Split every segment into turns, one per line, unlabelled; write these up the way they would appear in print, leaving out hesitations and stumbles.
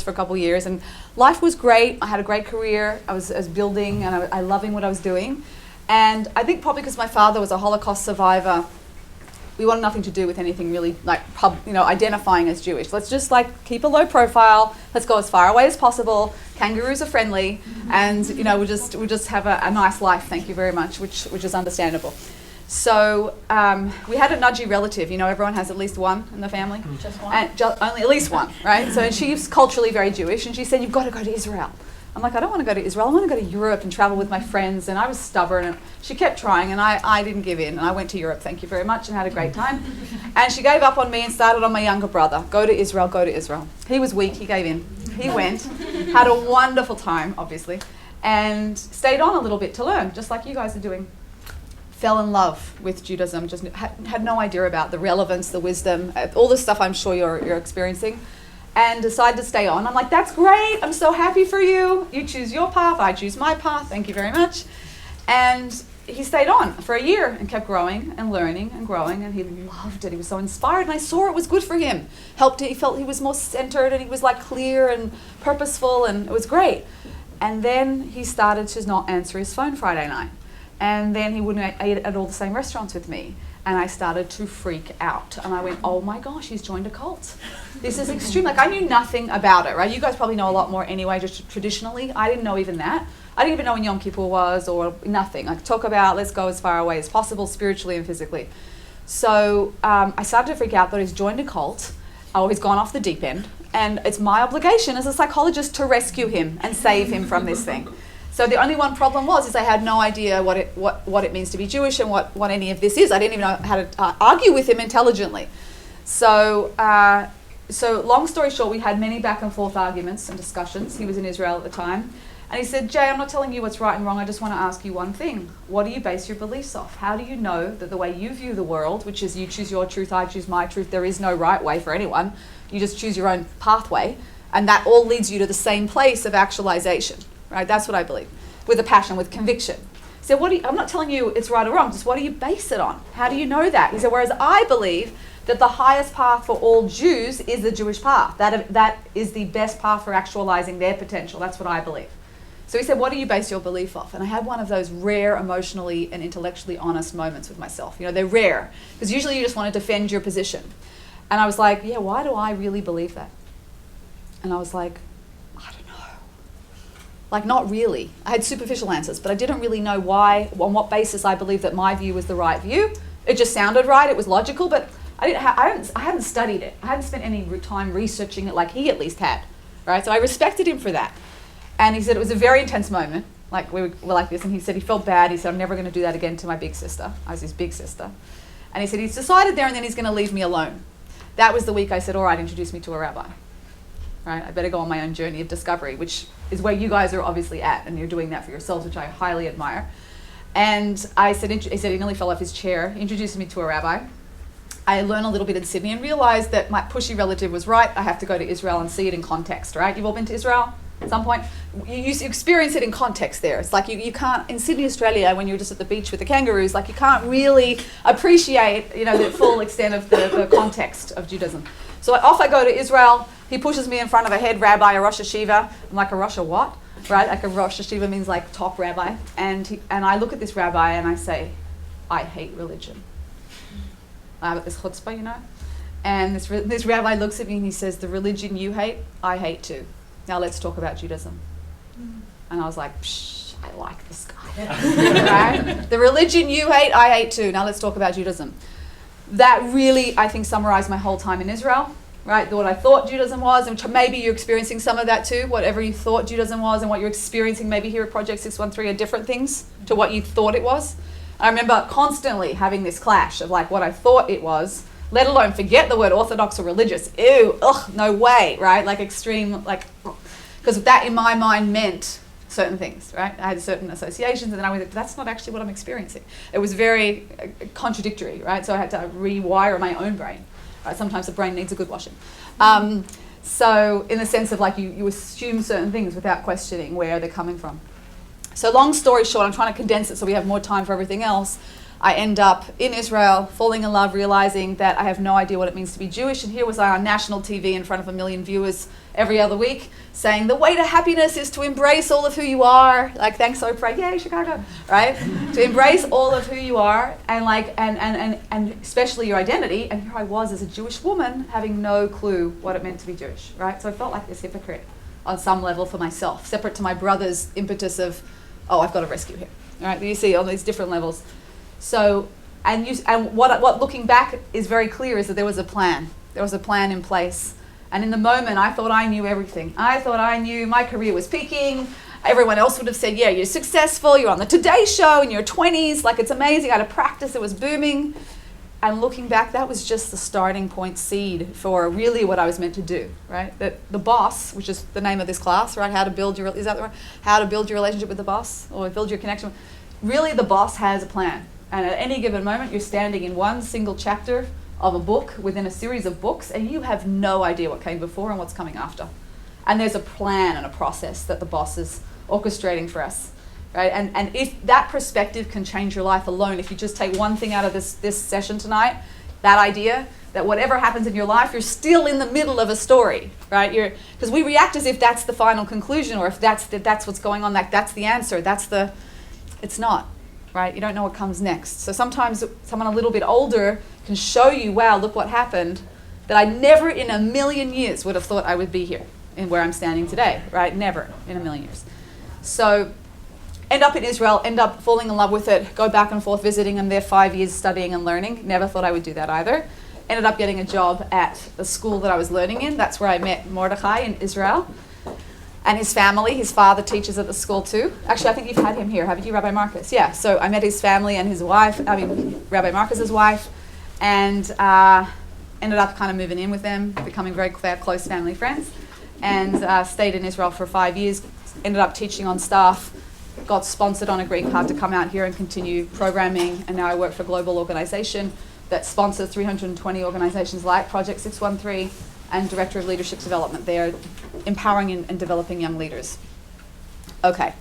for a couple of years, and life was great. I had a great career. I was building, and I loving what I was doing. And I think probably because my father was a Holocaust survivor, we wanted nothing to do with anything really like, identifying as Jewish. Let's just like keep a low profile. Let's go as far away as possible. Kangaroos are friendly, and we'll just have a nice life. Thank you very much, which is understandable. So we had a nudgy relative. Everyone has at least one in the family.
Just one?
And only at least one, right? So she's culturally very Jewish, and she said, you've got to go to Israel. I'm like, I don't want to go to Israel. I want to go to Europe and travel with my friends. And I was stubborn, and she kept trying, and I didn't give in. And I went to Europe, thank you very much, and had a great time. And she gave up on me and started on my younger brother. Go to Israel, go to Israel. He was weak, he gave in. He went, had a wonderful time, obviously, and stayed on a little bit to learn, just like you guys are doing. Fell in love with Judaism, just had no idea about the relevance, the wisdom, all the stuff I'm sure you're experiencing. And decided to stay on. I'm like, that's great. I'm so happy for you. You choose your path. I choose my path. Thank you very much. And he stayed on for a year and kept growing and learning and growing. And he loved it. He was so inspired. And I saw it was good for him. He felt he was more centered, and he was like clear and purposeful. And it was great. And then he started to not answer his phone Friday night. And then he wouldn't eat at all the same restaurants with me. And I started to freak out. And I went, oh my gosh, he's joined a cult. This is extreme. Like, I knew nothing about it, right? You guys probably know a lot more anyway, just traditionally. I didn't know even that. I didn't even know when Yom Kippur was or nothing. Like, talk about let's go as far away as possible, spiritually and physically. So I started to freak out that he's joined a cult, or he's gone off the deep end. And it's my obligation as a psychologist to rescue him and save him from this thing. So the only one problem is I had no idea what it means to be Jewish and what any of this is. I didn't even know how to argue with him intelligently. So long story short, we had many back and forth arguments and discussions. He was in Israel at the time. And he said, Jay, I'm not telling you what's right and wrong. I just want to ask you one thing. What do you base your beliefs off? How do you know that the way you view the world, which is you choose your truth, I choose my truth, there is no right way for anyone. You just choose your own pathway. And that all leads you to the same place of actualization. Right, that's what I believe, with a passion, with conviction. So I'm not telling you it's right or wrong, just what do you base it on? How do you know that? He said, whereas I believe that the highest path for all Jews is the Jewish path. That is the best path for actualizing their potential. That's what I believe. So he said, what do you base your belief off? And I had one of those rare emotionally and intellectually honest moments with myself. They're rare, because usually you just want to defend your position. And I was like, yeah, why do I really believe that? And I was like, like, not really. I had superficial answers, but I didn't really know why, on what basis I believed that my view was the right view. It just sounded right, it was logical, but I hadn't studied it. I hadn't spent any time researching it like he at least had, right? So I respected him for that. And he said it was a very intense moment, like we were like this, and he said he felt bad. He said, I'm never going to do that again to my big sister. I was his big sister. And he said he's decided there and then he's going to leave me alone. That was the week I said, all right, introduce me to a rabbi. Right, I better go on my own journey of discovery, which is where you guys are obviously at, and you're doing that for yourselves, which I highly admire. And he said he nearly fell off his chair. He introduced me to a rabbi. I learned a little bit in Sydney and realized that my pushy relative was right. I have to go to Israel and see it in context, right? You've all been to Israel at some point? You experience it in context there. It's like you can't, in Sydney, Australia, when you're just at the beach with the kangaroos, like you can't really appreciate, the full extent of the context of Judaism. So off I go to Israel. He pushes me in front of a head rabbi, a Rosh Hashiva. I'm like, a Rosh what? Right? Like a Rosh Hashiva means like top rabbi. And I look at this rabbi and I say, I hate religion. I have this chutzpah, And this rabbi looks at me and he says, the religion you hate, I hate too. Now let's talk about Judaism. And I was like, psh, I like this guy. Right? The religion you hate, I hate too. Now let's talk about Judaism. That really, I think, summarized my whole time in Israel. Right, what I thought Judaism was, and maybe you're experiencing some of that too. Whatever you thought Judaism was and what you're experiencing maybe here at Project 613 are different things to what you thought it was. I remember constantly having this clash of like what I thought it was, let alone forget the word orthodox or religious. Ew, ugh, no way, right? Like extreme, like, because that in my mind meant certain things, right? I had certain associations, and then I went, that's not actually what I'm experiencing. It was very contradictory, right? So I had to rewire my own brain. Sometimes the brain needs a good washing. So in the sense of like you assume certain things without questioning where they're coming from. So long story short, I'm trying to condense it so we have more time for everything else. I end up in Israel, falling in love, realizing that I have no idea what it means to be Jewish. And here was I on national TV in front of 1 million viewers every other week, saying the way to happiness is to embrace all of who you are. Like, thanks Oprah, yay Chicago, right? To embrace all of who you are, and like, and especially your identity. And here I was as a Jewish woman, having no clue what it meant to be Jewish, right? So I felt like this hypocrite on some level for myself, separate to my brother's impetus of, oh, I've got to rescue him, all right? You see on these different levels. So, and what looking back is very clear is that there was a plan. There was a plan in place. And in the moment, I thought I knew everything. I thought I knew my career was peaking. Everyone else would have said, yeah, you're successful. You're on the Today Show in your 20s. Like, it's amazing. I had a practice. It was booming. And looking back, that was just the starting point seed for really what I was meant to do, right? That the boss, which is the name of this class, right? How to build your, is that the right? How to build your relationship with the boss or build your connection. Really, the boss has a plan. And at any given moment, you're standing in one single chapter of a book within a series of books, and you have no idea what came before and what's coming after. And there's a plan and a process that the boss is orchestrating for us, right? And if that perspective can change your life alone, if you just take one thing out of this session tonight, that idea that whatever happens in your life, you're still in the middle of a story, right? Because we react as if that's the final conclusion, or if that's what's going on, like that's the answer, it's not. Right? You don't know what comes next. So sometimes someone a little bit older can show you, wow, look what happened, that I never in a million years would have thought I would be here and where I'm standing today, right? Never in a million years. So end up in Israel, end up falling in love with it, go back and forth visiting them there 5 years studying and learning. Never thought I would do that either. Ended up getting a job at the school that I was learning in. That's where I met Mordechai in Israel. And his family, his father teaches at the school too. Actually, I think you've had him here, haven't you, Rabbi Marcus? Yeah, so I met his family and his wife, Rabbi Marcus's wife, and ended up kind of moving in with them, becoming very close family friends, and stayed in Israel for 5 years, ended up teaching on staff, got sponsored on a green card to come out here and continue programming, and now I work for a global organization that sponsors 320 organizations like Project 613, and Director of Leadership Development. They are empowering and developing young leaders. Okay.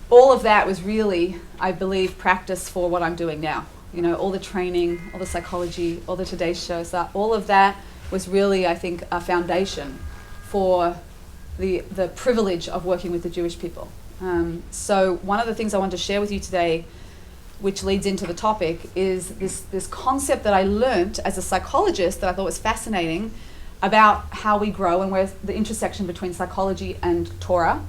All of that was really, I believe, practice for what I'm doing now. You know, all the training, all the psychology, all the Today shows, all of that was really, I think, a foundation for the privilege of working with the Jewish people. So one of the things I want to share with you today, which leads into the topic, is this concept that I learnt as a psychologist that I thought was fascinating about how we grow and where's the intersection between psychology and Torah,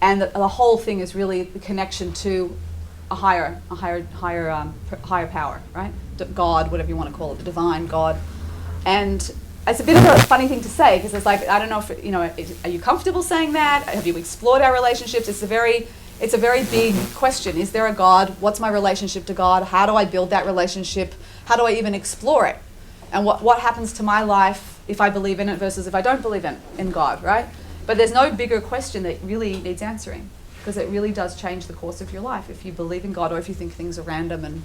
and the whole thing is really the connection to a higher power, right? God, whatever you want to call it, the divine God. And it's a bit of a funny thing to say because it's like, I don't know if, you know, are you comfortable saying that? Have you explored our relationships? It's a very big question. Is there a God? What's my relationship to God? How do I build that relationship? How do I even explore it? And what happens to my life if I believe in it versus if I don't believe in God, right? But there's no bigger question that really needs answering, because it really does change the course of your life if you believe in God or if you think things are random and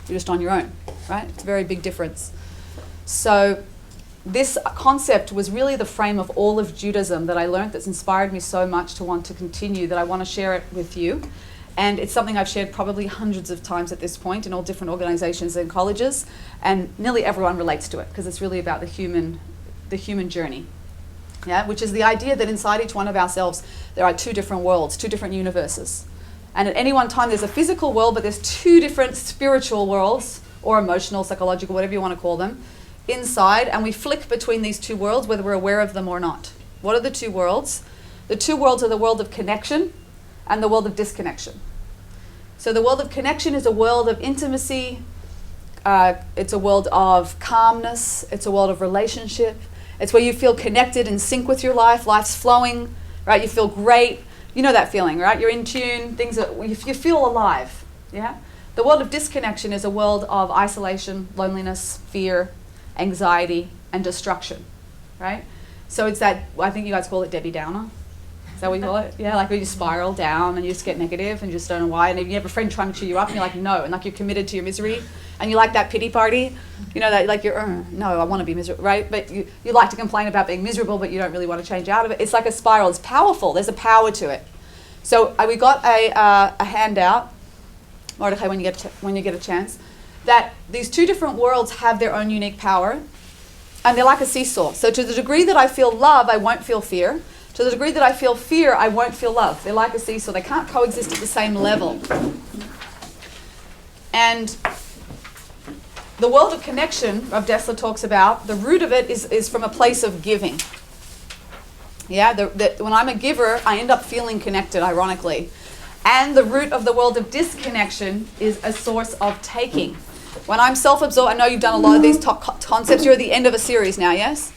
you're just on your own, right? It's a very big difference. So this concept was really the frame of all of Judaism that I learned that's inspired me so much to want to continue, that I want to share it with you. And it's something I've shared probably hundreds of times at this point in all different organizations and colleges, and nearly everyone relates to it because it's really about the human journey. Yeah, which is the idea that inside each one of ourselves there are two different worlds, two different universes. And at any one time there's a physical world, but there's two different spiritual worlds, or emotional, psychological, whatever you want to call them, inside, and we flick between these two worlds whether we're aware of them or not. What are the two worlds? The two worlds are the world of connection and the world of disconnection. So the world of connection is a world of intimacy, it's a world of calmness, it's a world of relationship. It's where you feel connected, in sync with your life, life's flowing, right? You feel great. You know that feeling, right? You're in tune, you feel alive, yeah? The world of disconnection is a world of isolation, loneliness, fear, anxiety, and destruction, right? So it's that, I think you guys call it Debbie Downer. Is that what you call it? Yeah, like where you spiral down and you just get negative and you just don't know why. And if you have a friend trying to cheer you up and you're like, no, and like you're committed to your misery. And you like that pity party, you know, that like you're, no, I want to be miserable, right? But you like to complain about being miserable, but you don't really want to change out of it. It's like a spiral. It's powerful. There's a power to it. So we got a handout Mordecai, when you get a chance, that these two different worlds have their own unique power, and they're like a seesaw. So to the degree that I feel love, I won't feel fear. To the degree that I feel fear, I won't feel love. They're like a seesaw. They can't coexist at the same level. And the world of connection, Rav Dessler talks about, the root of it is from a place of giving. Yeah, when I'm a giver, I end up feeling connected, ironically. And the root of the world of disconnection is a source of taking. When I'm self-absorbed, I know you've done a lot of these concepts. You're at the end of a series now, yes?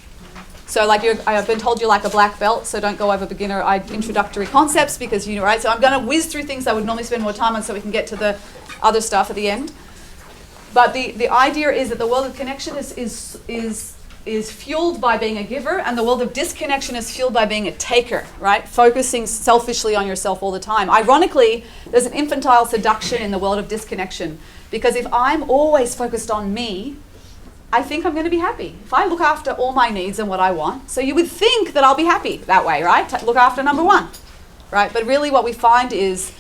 So like I've been told you're like a black belt, so don't go over beginner introductory concepts because right? So I'm going to whiz through things I would normally spend more time on so we can get to the other stuff at the end. But the idea is that the world of connection is fueled by being a giver, and the world of disconnection is fueled by being a taker, right? Focusing selfishly on yourself all the time. Ironically, there's an infantile seduction in the world of disconnection, because if I'm always focused on me, I think I'm going to be happy. If I look after all my needs and what I want, so you would think that I'll be happy that way, right? Look after number one, right? But really what we find is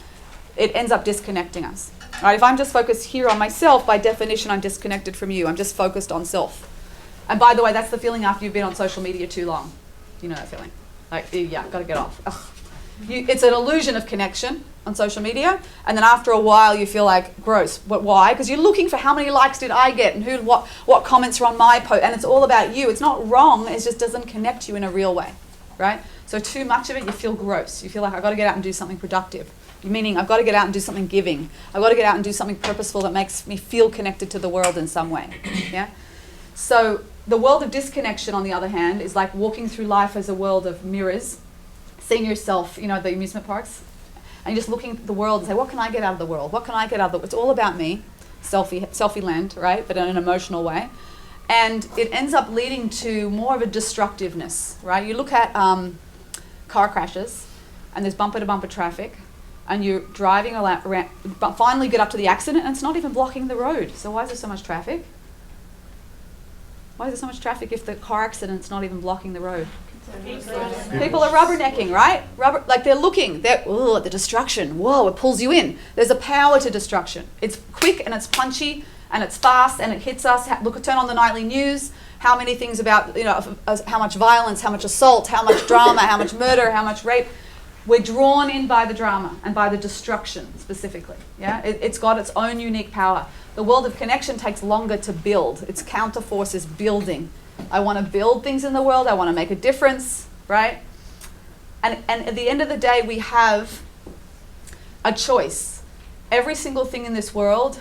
it ends up disconnecting us, right? If I'm just focused here on myself, by definition, I'm disconnected from you. I'm just focused on self. And by the way, that's the feeling after you've been on social media too long. You know that feeling? Like, yeah, got to get off. Ugh. It's an illusion of connection on social media, and then after a while you feel like gross. But why? Because you're looking for how many likes did I get and what comments are on my post, and it's all about you. It's not wrong, it just doesn't connect you in a real way, right? So too much of it, you feel gross. You feel like I've got to get out and do something productive. Meaning I've got to get out and do something giving. I've got to get out and do something purposeful that makes me feel connected to the world in some way, yeah? So the world of disconnection, on the other hand, is like walking through life as a world of mirrors, seeing yourself, at the amusement parks, and you're just looking at the world and say, what can I get out of the world? What can I get out of the world? It's all about me, selfie land, right? But in an emotional way. And it ends up leading to more of a destructiveness, right? You look at car crashes, and there's bumper-to-bumper traffic, and you're driving around, but finally get up to the accident, and it's not even blocking the road. So why is there so much traffic? Why is there so much traffic if the car accident's not even blocking the road? People are rubbernecking, right? They're looking. The destruction. Whoa, it pulls you in. There's a power to destruction. It's quick and it's punchy and it's fast and it hits us. Turn on the nightly news. How many things about, how much violence, how much assault, how much drama, how much murder, how much rape. We're drawn in by the drama and by the destruction specifically. Yeah, it's got its own unique power. The world of connection takes longer to build. Its counterforce is building. I want to build things in the world. I want to make a difference, right? And at the end of the day, we have a choice. Every single thing in this world,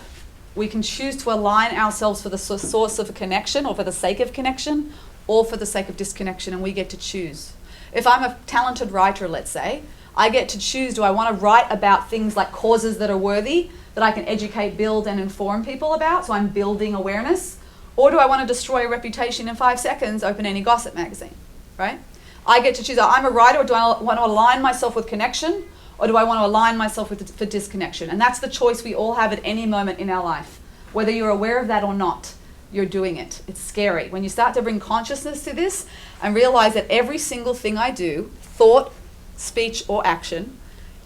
we can choose to align ourselves for the source of a connection or for the sake of connection or for the sake of disconnection, and we get to choose. If I'm a talented writer, let's say, I get to choose, do I want to write about things like causes that are worthy, that I can educate, build, and inform people about, so I'm building awareness? Or do I want to destroy a reputation in 5 seconds, open any gossip magazine, right? I get to choose, I'm a writer, or do I want to align myself with connection, or do I want to align myself for disconnection? And that's the choice we all have at any moment in our life. Whether you're aware of that or not, you're doing it. It's scary. When you start to bring consciousness to this and realize that every single thing I do, thought, speech, or action,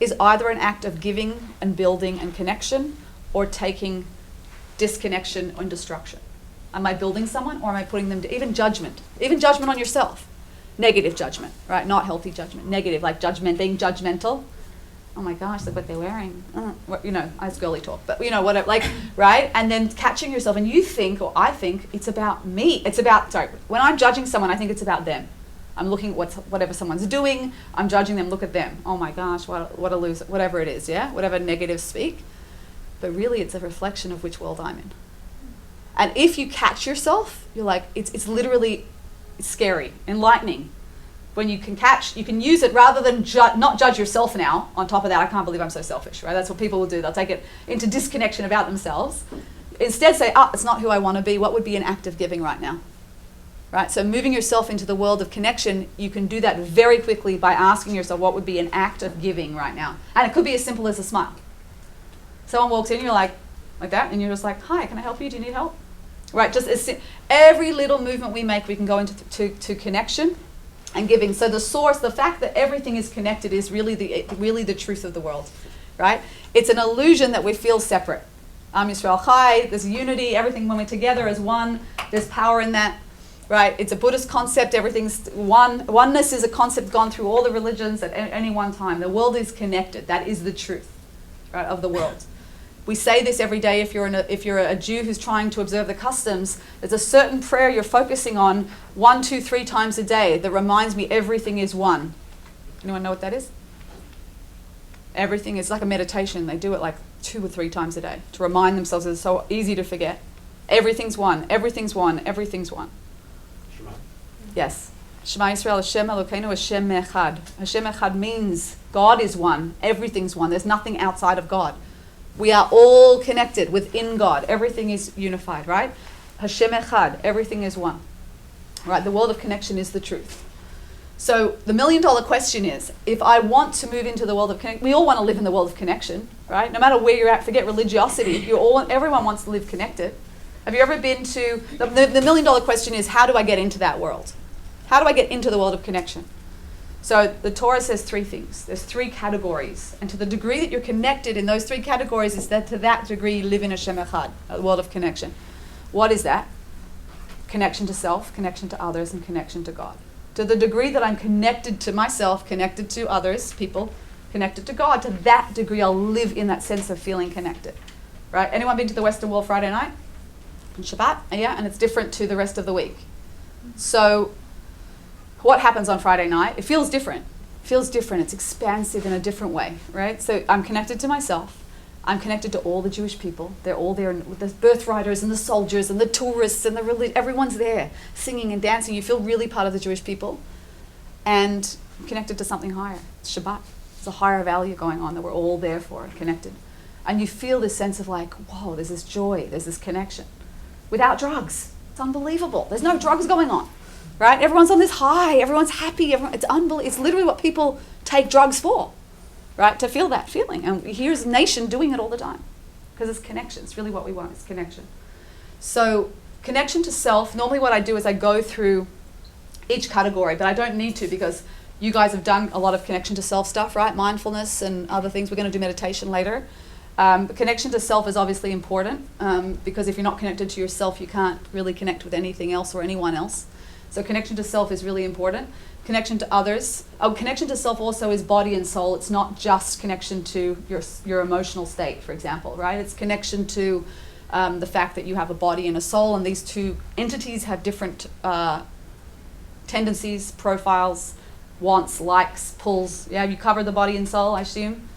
is either an act of giving and building and connection, or taking disconnection and destruction. Am I building someone, or am I putting them to even judgment on yourself? Negative judgment, right? Not healthy judgment. Negative, like being judgmental. Oh my gosh, look what they're wearing. It's girly talk, but whatever, right? And then catching yourself, and you think, or I think, it's about me. When I'm judging someone, I think it's about them. I'm looking at whatever someone's doing, I'm judging them, look at them. Oh my gosh, what a loser, whatever it is, yeah? Whatever negative speak. But really, it's a reflection of which world I'm in. And if you catch yourself, you're like, it's literally scary, enlightening. When you can use it rather than not judge yourself now. On top of that, I can't believe I'm so selfish, right? That's what people will do. They'll take it into disconnection about themselves. Instead say, it's not who I want to be. What would be an act of giving right now? Right? So moving yourself into the world of connection, you can do that very quickly by asking yourself what would be an act of giving right now. And it could be as simple as a smile. Someone walks in, you're like that, and you're just like, hi, can I help you? Do you need help? Right? Just every little movement we make, we can go into connection and giving. So the source, the fact that everything is connected, is really the truth of the world. right? It's an illusion that we feel separate. Am Yisrael Chai, there's unity, everything when we're together as one, there's power in that, right? It's a Buddhist concept, everything's one. Oneness is a concept gone through all the religions at any one time. The world is connected. That is the truth, right, of the world. We say this every day if you're a Jew who's trying to observe the customs. There's a certain prayer you're focusing on 1, 2, 3 times a day that reminds me everything is one. Anyone know what that is? Everything is like a meditation. They do it like 2 or 3 times a day to remind themselves. It's so easy to forget. Everything's one. Everything's one. Everything's one.
Shema.
Yes. Shema Yisrael, Hashem Elokeinu, Hashem Echad. Hashem Echad means God is one. Everything's one. There's nothing outside of God. We are all connected within God. Everything is unified, right? Hashem Echad. Everything is one. Right? The world of connection is the truth. So the $1 million question is, if I want to move into the world of connection, we all want to live in the world of connection, right? No matter where you're at, forget religiosity. Everyone wants to live connected. Have you ever been to, the $1 million question is, how do I get into that world? How do I get into the world of connection? So the Torah says 3 things. There's 3 categories. And to the degree that you're connected in those 3 categories is that to that degree you live in Hashem Echad, a world of connection. What is that? Connection to self, connection to others, and connection to God. To the degree that I'm connected to myself, connected to others, people, connected to God, to that degree I'll live in that sense of feeling connected. Right? Anyone been to the Western Wall Friday night? On Shabbat? Yeah, and it's different to the rest of the week. So what happens on Friday night? It feels different. It feels different. It's expansive in a different way, right? So I'm connected to myself. I'm connected to all the Jewish people. They're all there, the birthriders and the soldiers and the tourists and the everyone's there singing and dancing. You feel really part of the Jewish people. And I'm connected to something higher. It's Shabbat. There's a higher value going on that we're all there for, connected. And you feel this sense of like, whoa, there's this joy, there's this connection. Without drugs. It's unbelievable. There's no drugs going on, right? Everyone's on this high. Everyone's happy. It's unbelievable. It's literally what people take drugs for. Right, to feel that feeling. And here's a nation doing it all the time. Because it's connection. It's really what we want, is connection. So connection to self, normally what I do is I go through each category, but I don't need to because you guys have done a lot of connection to self stuff, right? Mindfulness and other things. We're going to do meditation later. But connection to self is obviously important because if you're not connected to yourself, you can't really connect with anything else or anyone else. So connection to self is really important. Connection to others. Connection to self also is body and soul. It's not just connection to your emotional state, for example, right? It's connection to the fact that you have a body and a soul, and these 2 entities have different tendencies, profiles, wants, likes, pulls. Yeah, you cover the body and soul, I assume.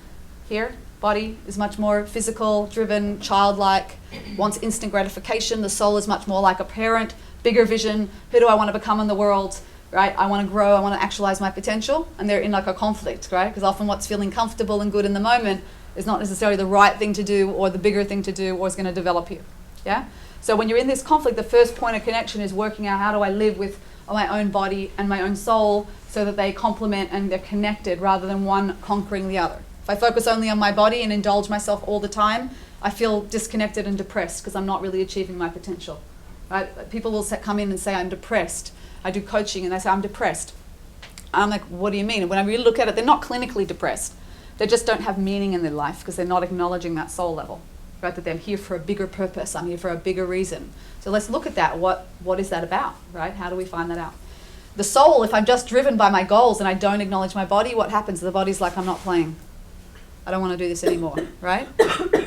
Here, body is much more physical, driven, childlike, wants instant gratification. The soul is much more like a parent, bigger vision. Who do I want to become in the world? Right? I want to grow, I want to actualize my potential, and they're in like a conflict, right? Because often what's feeling comfortable and good in the moment is not necessarily the right thing to do or the bigger thing to do or is going to develop you. Yeah? So when you're in this conflict, the first point of connection is working out how do I live with my own body and my own soul so that they complement and they're connected rather than one conquering the other. If I focus only on my body and indulge myself all the time, I feel disconnected and depressed because I'm not really achieving my potential. Right? People will come in and say, I'm depressed. I do coaching and they say, I'm depressed. I'm like, what do you mean? And when I really look at it, they're not clinically depressed. They just don't have meaning in their life because they're not acknowledging that soul level. Right? That they're here for a bigger purpose. I'm here for a bigger reason. So let's look at that. What is that about? Right? How do we find that out? The soul, if I'm just driven by my goals and I don't acknowledge my body, what happens? The body's like, I'm not playing. I don't want to do this anymore. Right?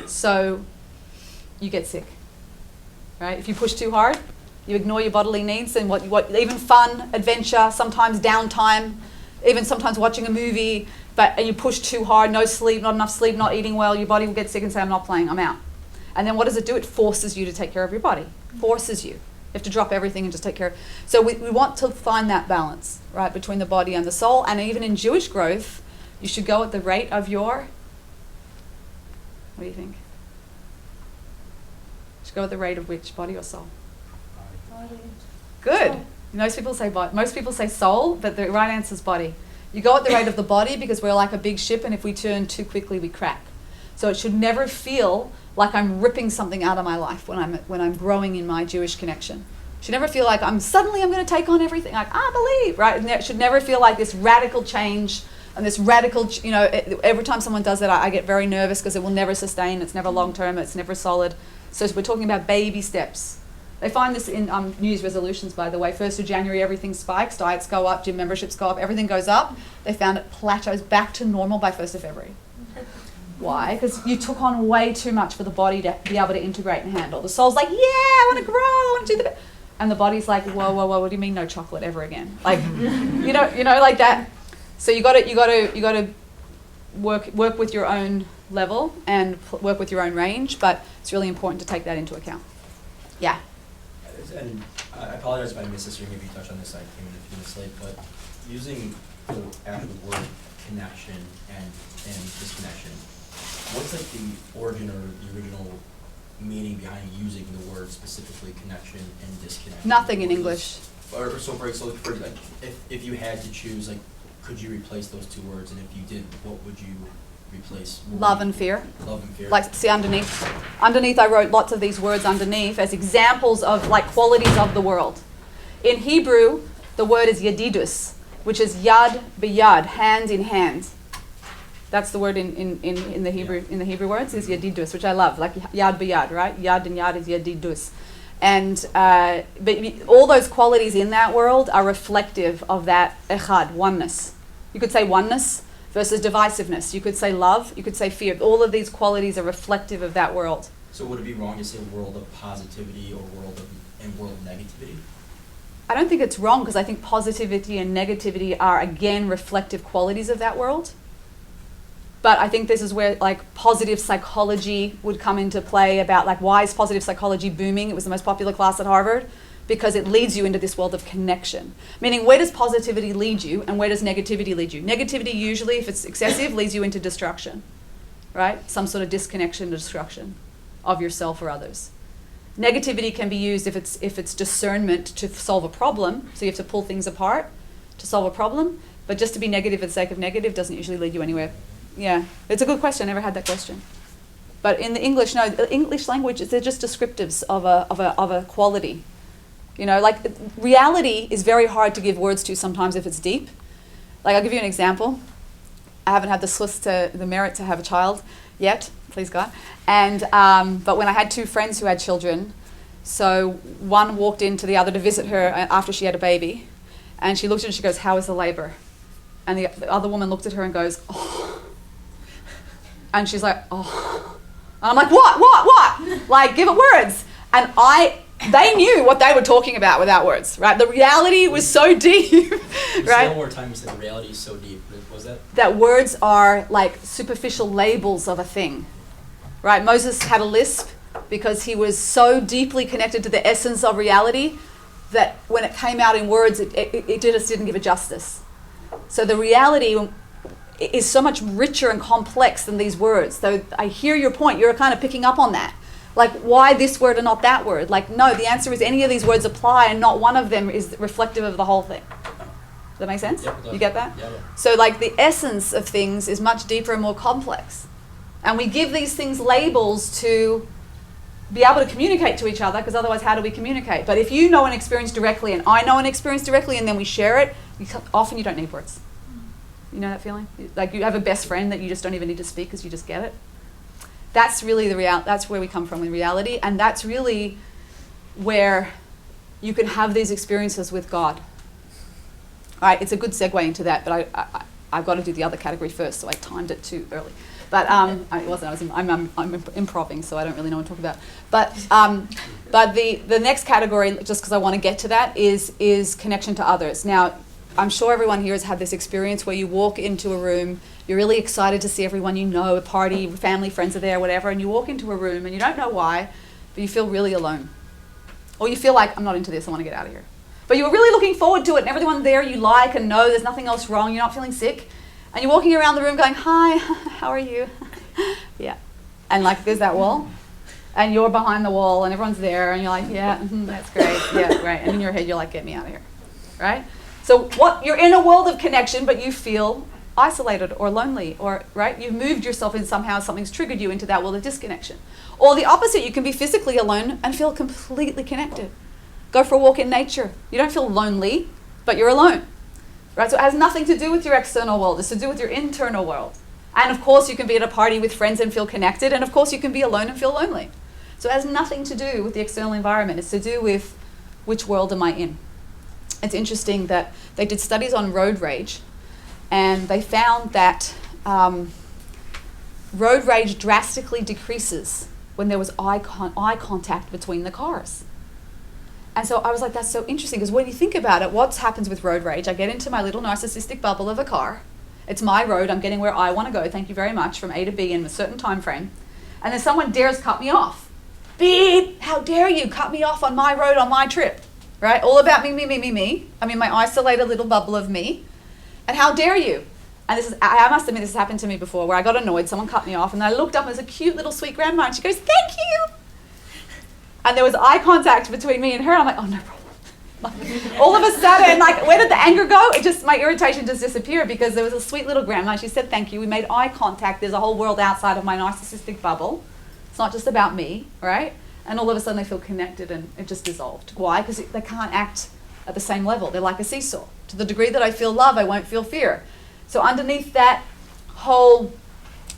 So you get sick. Right? If you push too hard, you ignore your bodily needs and what even fun, adventure, sometimes downtime, even sometimes watching a movie, and you push too hard, no sleep, not enough sleep, not eating well, your body will get sick and say, I'm not playing, I'm out. And then what does it do? It forces you to take care of your body. Forces you. You have to drop everything and just take care of it. So we want to find that balance, right, between the body and the soul. And even in Jewish growth, you should go at the rate of your, what do you think? You should go at the rate of which, body or soul? Good. Soul. Most people say soul, but the right answer is body. You go at the rate of the body because we're like a big ship, and if we turn too quickly, we crack. So it should never feel like I'm ripping something out of my life when I'm growing in my Jewish connection. It should never feel like I'm going to take on everything. Like, I believe, right? And it should never feel like this radical change and this radical, every time someone does that, I get very nervous because it will never sustain, it's never long-term, it's never solid. So we're talking about baby steps. They find this in New Year's resolutions, by the way. 1st of January, everything spikes, diets go up, gym memberships go up, everything goes up. They found it plateaus back to normal by 1st of February. Why? Because you took on way too much for the body to be able to integrate and handle. The soul's like, yeah, I want to grow, I want to do that. And the body's like, whoa, what do you mean no chocolate ever again? Like, like that. So you got to work with your own level and work with your own range, but it's really important to take that into account. Yeah.
And I apologize if I missed this, or maybe you touched on this, I came in a few minutes late, but using the actual word connection and disconnection, what's like the origin or the original meaning behind using the word specifically connection and disconnection?
Nothing in English.
For if you had to choose, like, could you replace those two words, and if you did, what would you replace?
Love and fear.
Love and fear.
Like, see underneath I wrote lots of these words underneath as examples of like qualities of the world. In Hebrew, the word is yedidus, which is yad b'yad, hand in hand. That's the word in the Hebrew words is yedidus, which I love, like yad b'yad, right? Yad and yad is yedidus. And but all those qualities in that world are reflective of that echad, oneness. You could say oneness versus divisiveness. You could say love, you could say fear. All of these qualities are reflective of that world.
So would it be wrong to say world of positivity or world of negativity?
I don't think it's wrong, because I think positivity and negativity are, again, reflective qualities of that world. But I think this is where like positive psychology would come into play, about like, why is positive psychology booming? It was the most popular class at Harvard because it leads you into this world of connection. Meaning, where does positivity lead you and where does negativity lead you? Negativity usually, if it's excessive, leads you into destruction, right? Some sort of disconnection, destruction of yourself or others. Negativity can be used if it's discernment to solve a problem. So you have to pull things apart to solve a problem. But just to be negative for the sake of negative doesn't usually lead you anywhere. Yeah, it's a good question. I never had that question. But in the English, no, the English language, they're just descriptives of a quality. Like reality is very hard to give words to sometimes if it's deep. Like, I'll give you an example. I haven't had the merit to have a child yet, please God. And but when I had two friends who had children, so one walked into the other to visit her after she had a baby, and she looked at her and she goes, "How is the labor?" And the other woman looked at her and goes, "Oh." And she's like, "Oh." And I'm like, what? Like, give it words. And they knew what they were talking about without words, right? The reality was so deep, right?
Say one more time, you said the reality is so deep. What was that?
That words are like superficial labels of a thing, right? Moses had a lisp because he was so deeply connected to the essence of reality that when it came out in words, it just didn't give it justice. So the reality is so much richer and complex than these words. So I hear your point. You're kind of picking up on that. Like, why this word and not that word? Like, no, the answer is any of these words apply and not one of them is reflective of the whole thing. Does that make sense?
Yep,
you get that?
Yeah.
So like the essence of things is much deeper and more complex. And we give these things labels to be able to communicate to each other, because otherwise how do we communicate? But if you know an experience directly and I know an experience directly and then we share it, often you don't need words. You know that feeling? Like you have a best friend that you just don't even need to speak because you just get it. That's really that's where we come from in reality, and that's really where you can have these experiences with God. All right, it's a good segue into that, but I've got to do the other category first, so I timed it too early. But I'm improving, so I don't really know what to talk about. But the next category, just because I want to get to that, is connection to others. Now, I'm sure everyone here has had this experience where you walk into a room, you're really excited to see everyone you know, a party, family, friends are there, whatever, and you walk into a room and you don't know why, but you feel really alone. Or you feel like, I'm not into this, I want to get out of here. But you were really looking forward to it, and everyone there you like and know there's nothing else wrong, you're not feeling sick, and you're walking around the room going, "Hi, how are you?" Yeah. And like there's that wall, and you're behind the wall, and everyone's there, and you're like, "Yeah, that's great, yeah, great." And in your head you're like, "Get me out of here," right? So you're in a world of connection, but you feel isolated or lonely, or right? You've moved yourself in somehow, something's triggered you into that world of disconnection. Or the opposite, you can be physically alone and feel completely connected. Go for a walk in nature. You don't feel lonely, but you're alone, right? So it has nothing to do with your external world. It's to do with your internal world. And of course, you can be at a party with friends and feel connected. And of course, you can be alone and feel lonely. So it has nothing to do with the external environment. It's to do with which world am I in. It's interesting that they did studies on road rage, and they found that road rage drastically decreases when there was eye contact between the cars. And so I was like, that's so interesting, because when you think about it, what happens with road rage? I get into my little narcissistic bubble of a car. It's my road. I'm getting where I want to go. Thank you very much, from A to B in a certain time frame. And then someone dares cut me off. Beep! How dare you cut me off on my road, on my trip? Right? All about me, me, me, me, me. I'm in my isolated little bubble of me. And how dare you? And this is, I must admit, this has happened to me before, where I got annoyed, someone cut me off, and I looked up as a cute little sweet grandma, and she goes, thank you. And there was eye contact between me and her. I'm like, oh, no problem. Like, all of a sudden, like, where did the anger go? It just, my irritation just disappeared, because there was a sweet little grandma. She said, thank you. We made eye contact. There's a whole world outside of my narcissistic bubble. It's not just about me, right? And all of a sudden, they feel connected, and it just dissolved. Why? Because they can't act at the same level. They're like a seesaw. To the degree that I feel love, I won't feel fear. So underneath that whole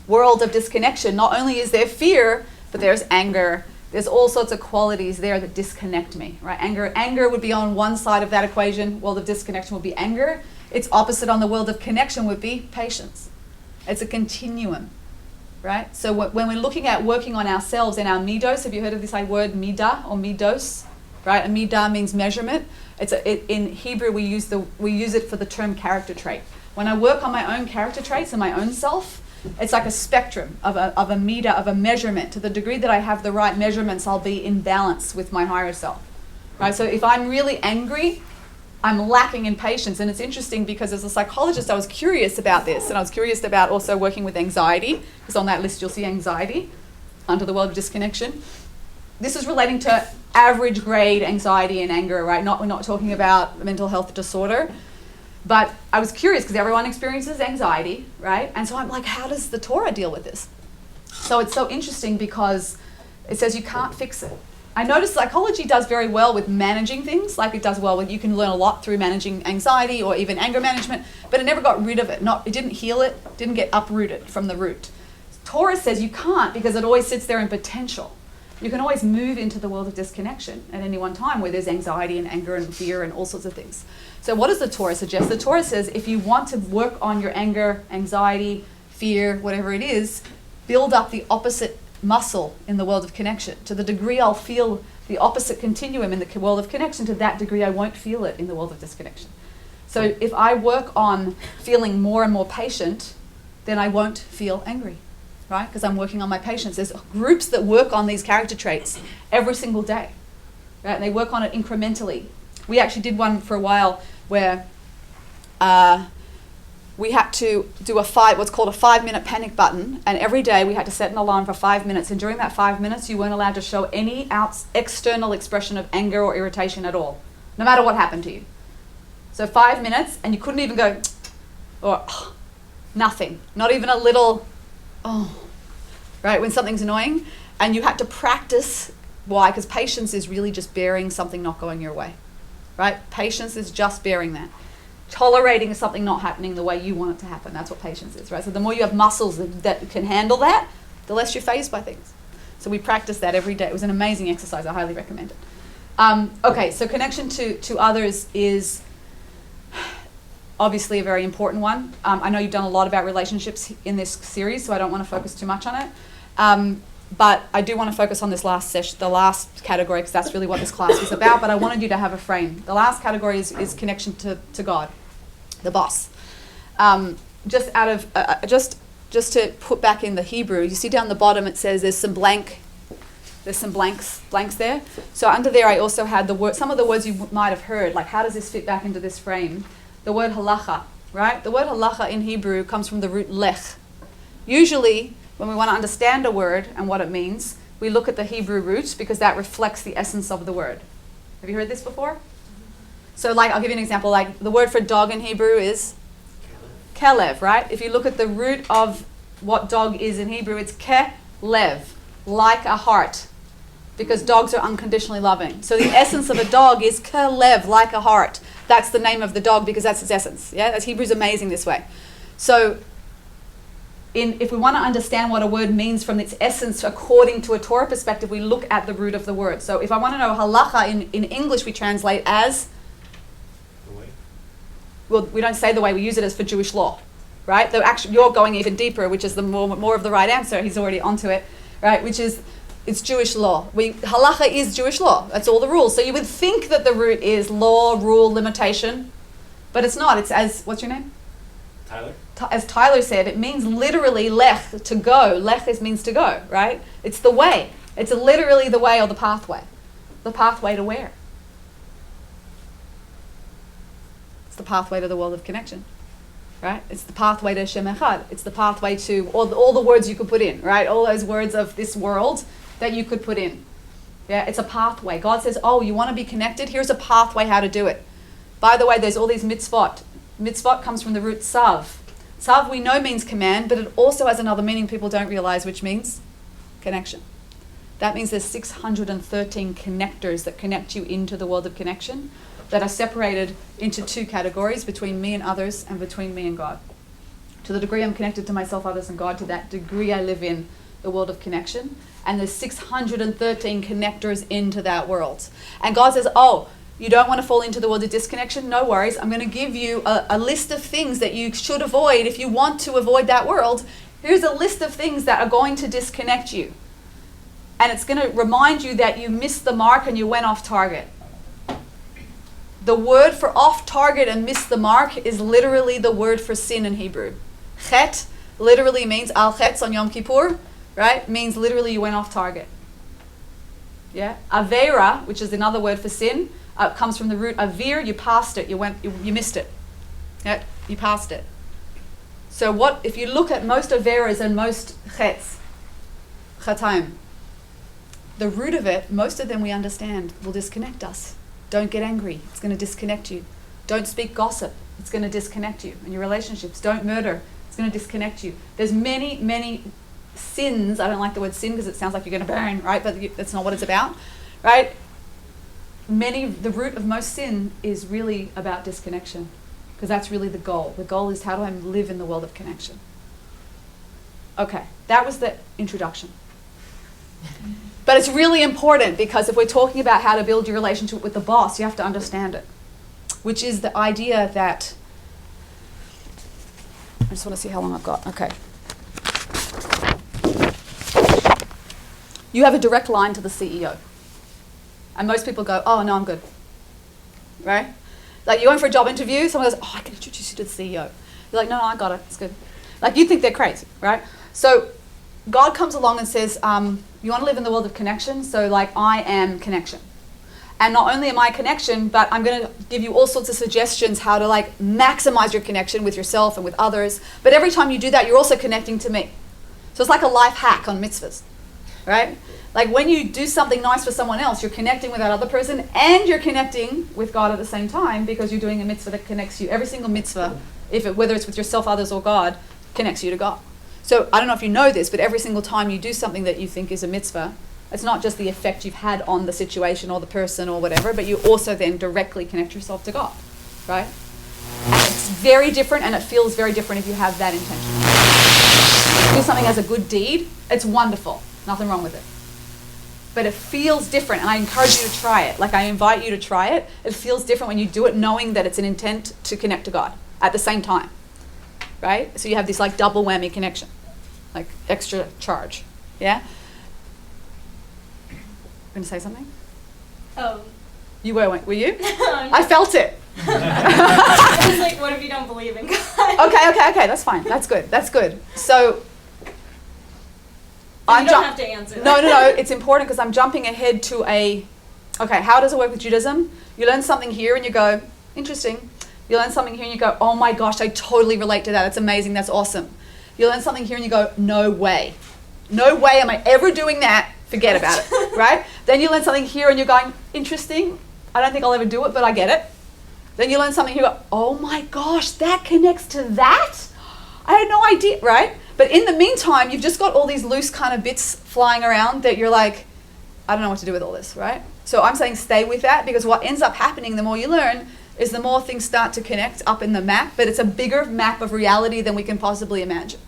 world of disconnection, not only is there fear, but there's anger. There's all sorts of qualities there that disconnect me, right? Anger would be on one side of that equation. World of disconnection would be anger. Its opposite on the world of connection would be patience. It's a continuum, right? So when we're looking at working on ourselves and our midos, have you heard of this word midah or midos, right? A midah means measurement. In Hebrew, we use it for the term character trait. When I work on my own character traits and my own self, it's like a spectrum of a midah, of a measurement. To the degree that I have the right measurements, I'll be in balance with my higher self. Right? So if I'm really angry, I'm lacking in patience. And it's interesting because as a psychologist, I was curious about this. And I was curious about also working with anxiety, because on that list you'll see anxiety under the world of disconnection. This is relating to average grade anxiety and anger, right? We're not talking about mental health disorder. But I was curious because everyone experiences anxiety, right? And so I'm like, how does the Torah deal with this? So it's so interesting because it says you can't fix it. I noticed psychology does very well with managing things, like it does well with, you can learn a lot through managing anxiety or even anger management, but it never got rid of it. It didn't heal it, didn't get uprooted from the root. Torah says you can't, because it always sits there in potential. You can always move into the world of disconnection at any one time where there's anxiety and anger and fear and all sorts of things. So what does the Torah suggest? The Torah says if you want to work on your anger, anxiety, fear, whatever it is, build up the opposite muscle in the world of connection. To the degree I'll feel the opposite continuum in the world of connection, to that degree I won't feel it in the world of disconnection. So if I work on feeling more and more patient, then I won't feel angry, right? Because I'm working on my patience. There's groups that work on these character traits every single day, right? And they work on it incrementally. We actually did one for a while where we had to do what's called a 5-minute panic button, and every day we had to set an alarm for 5 minutes, and during that 5 minutes you weren't allowed to show any external expression of anger or irritation at all, no matter what happened to you. So 5 minutes, and you couldn't even go, or nothing, not even a little, right, when something's annoying, and you had to practice. Why? Because patience is really just bearing something not going your way, right? Patience is just bearing that. Tolerating something not happening the way you want it to happen. That's what patience is, right? So the more you have muscles that can handle that, the less you're fazed by things. So we practice that every day. It was an amazing exercise. I highly recommend it. Okay, so connection to others is obviously a very important one. I know you've done a lot about relationships in this series, so I don't want to focus too much on it. But I do want to focus on this last session, the last category, because that's really what this class is about. But I wanted you to have a frame. The last category is connection to God, the boss. Just to put back in the Hebrew, you see down the bottom it says there's some blanks there. So under there I also had some of the words you might have heard, like how does this fit back into this frame? The word halacha, right? The word halacha in Hebrew comes from the root lech. Usually, when we want to understand a word and what it means, we look at the Hebrew root because that reflects the essence of the word. Have you heard this before? So I'll give you an example. Like the word for dog in Hebrew is kelev, right? If you look at the root of what dog is in Hebrew, it's kelev, like a heart, because dogs are unconditionally loving. So the essence of a dog is kelev, like a heart. That's the name of the dog because that's its essence. Yeah, that's Hebrew's amazing this way. So if we want to understand what a word means from its essence according to a Torah perspective, we look at the root of the word. So if I want to know halacha in English, we translate as, well, we don't say the way, we use it as for Jewish law, right? Though actually you're going even deeper, which is the more of the right answer. He's already onto it, right? Which is, it's Jewish law. Halacha is Jewish law. That's all the rules. So you would think that the root is law, rule, limitation, but it's not. It's as, what's your name?
Tyler?
As Tyler said, it means literally lech, to go. Lech means to go, right? It's the way. It's literally the way or the pathway. The pathway to where? It's the pathway to the world of connection, right? It's the pathway to Shem Echad. It's the pathway to all the words you could put in, right? All those words of this world that you could put in. Yeah, it's a pathway. God says, oh, you want to be connected? Here's a pathway how to do it. By the way, there's all these mitzvot. Mitzvot comes from the root sav. Sav we know means command, but it also has another meaning people don't realize, which means connection. That means there's 613 connectors that connect you into the world of connection that are separated into two categories, between me and others and between me and God. To the degree I'm connected to myself, others, and God, to that degree I live in the world of connection. And there's 613 connectors into that world. And God says, oh, you don't want to fall into the world of disconnection? No worries. I'm going to give you a list of things that you should avoid if you want to avoid that world. Here's a list of things that are going to disconnect you. And it's going to remind you that you missed the mark and you went off target. The word for off target and miss the mark is literally the word for sin in Hebrew. Chet literally means al chetz on Yom Kippur, right? Means literally you went off target. Yeah? Aveira, which is another word for sin, comes from the root avir, you passed it, you missed it. Yeah? You passed it. So what, if you look at most aveiras and most chetz, chataim, the root of it, most of them we understand, will disconnect us. Don't get angry. It's going to disconnect you. Don't speak gossip. It's going to disconnect you in your relationships. Don't murder. It's going to disconnect you. There's many, many sins. I don't like the word sin because it sounds like you're going to burn, right? But that's not what it's about, right? The root of most sin is really about disconnection because that's really the goal. The goal is how do I live in the world of connection? Okay, that was the introduction. But it's really important because if we're talking about how to build your relationship with the boss, you have to understand it, which is the idea that, I just want to see how long I've got. Okay. You have a direct line to the CEO. And most people go, oh, no, I'm good. Right? Like you're going for a job interview, someone goes, oh, I can introduce you to the CEO. You're like, no, I got it, it's good. Like you think they're crazy, right? So God comes along and says, you want to live in the world of connection? So like I am connection. And not only am I connection, but I'm going to give you all sorts of suggestions how to like maximize your connection with yourself and with others. But every time you do that, you're also connecting to me. So it's like a life hack on mitzvahs, right? Like when you do something nice for someone else, you're connecting with that other person and you're connecting with God at the same time because you're doing a mitzvah that connects you. Every single mitzvah, whether it's with yourself, others, or God, connects you to God. So I don't know if you know this, but every single time you do something that you think is a mitzvah, it's not just the effect you've had on the situation or the person or whatever, but you also then directly connect yourself to God, right? And it's very different and it feels very different if you have that intention. If you do something as a good deed, it's wonderful. Nothing wrong with it. But it feels different and I encourage you to try it. Like I invite you to try it. It feels different when you do it knowing that it's an intent to connect to God at the same time. Right? So you have this like double whammy connection, like extra charge. Yeah? Going to say something?
Oh.
You were you?
No.
I felt it.
I was like, what if you don't believe in God?
Okay, that's fine. That's good. So
you don't have to answer that.
No, it's important because I'm jumping ahead to how does it work with Judaism? You learn something here and you go, interesting. You learn something here and you go, oh my gosh, I totally relate to that. That's amazing. That's awesome. You learn something here and you go, no way. No way am I ever doing that. Forget about it, right? Then you learn something here and you're going, interesting. I don't think I'll ever do it, but I get it. Then you learn something here and you go, oh my gosh, that connects to that? I had no idea, right? But in the meantime, you've just got all these loose kind of bits flying around that you're like, I don't know what to do with all this, right? So I'm saying stay with that because what ends up happening the more you learn is the more things start to connect up in the map, but it's a bigger map of reality than we can possibly imagine.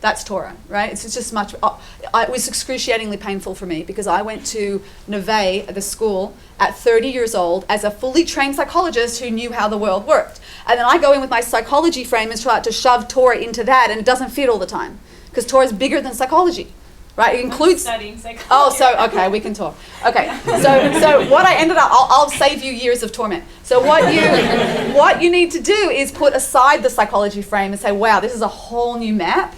That's Torah, right? It's just much, it was excruciatingly painful for me because I went to Neve, the school, at 30 years old as a fully trained psychologist who knew how the world worked. And then I go in with my psychology frame and try to shove Torah into that, and it doesn't fit all the time because Torah is bigger than psychology, right? It includes...
studying psychology.
Oh, so, okay, we can talk. Okay, so what I ended up, I'll save you years of torment. So what you need to do is put aside the psychology frame and say, wow, this is a whole new map.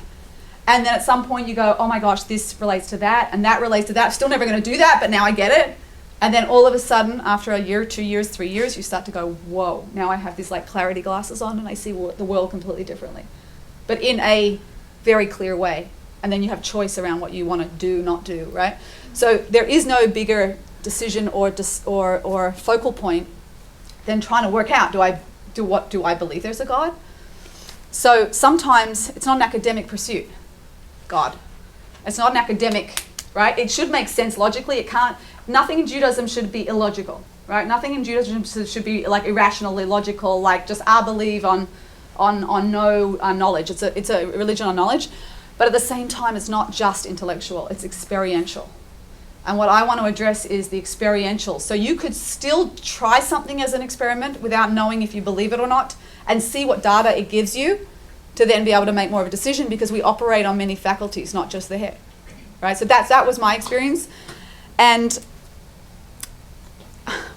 And then at some point you go, oh my gosh, this relates to that, and that relates to that. I'm still never going to do that, but now I get it. And then all of a sudden, after a year, 2 years, 3 years, you start to go, whoa, now I have these like clarity glasses on and I see the world completely differently. But in a very clear way. And then you have choice around what you want to do, not do, right? So there is no bigger decision or focal point than trying to work out, do I believe there's a God? So sometimes it's not an academic pursuit. God. It's not an academic, right? It should make sense logically. It can't. Nothing in Judaism should be illogical, right? Nothing in Judaism should be like irrational, illogical, like just I believe on no knowledge. It's a religion on knowledge, but at the same time, it's not just intellectual. It's experiential. And what I want to address is the experiential. So you could still try something as an experiment without knowing if you believe it or not, and see what data it gives you, to then be able to make more of a decision, because we operate on many faculties, not just the head, right? So that was my experience. And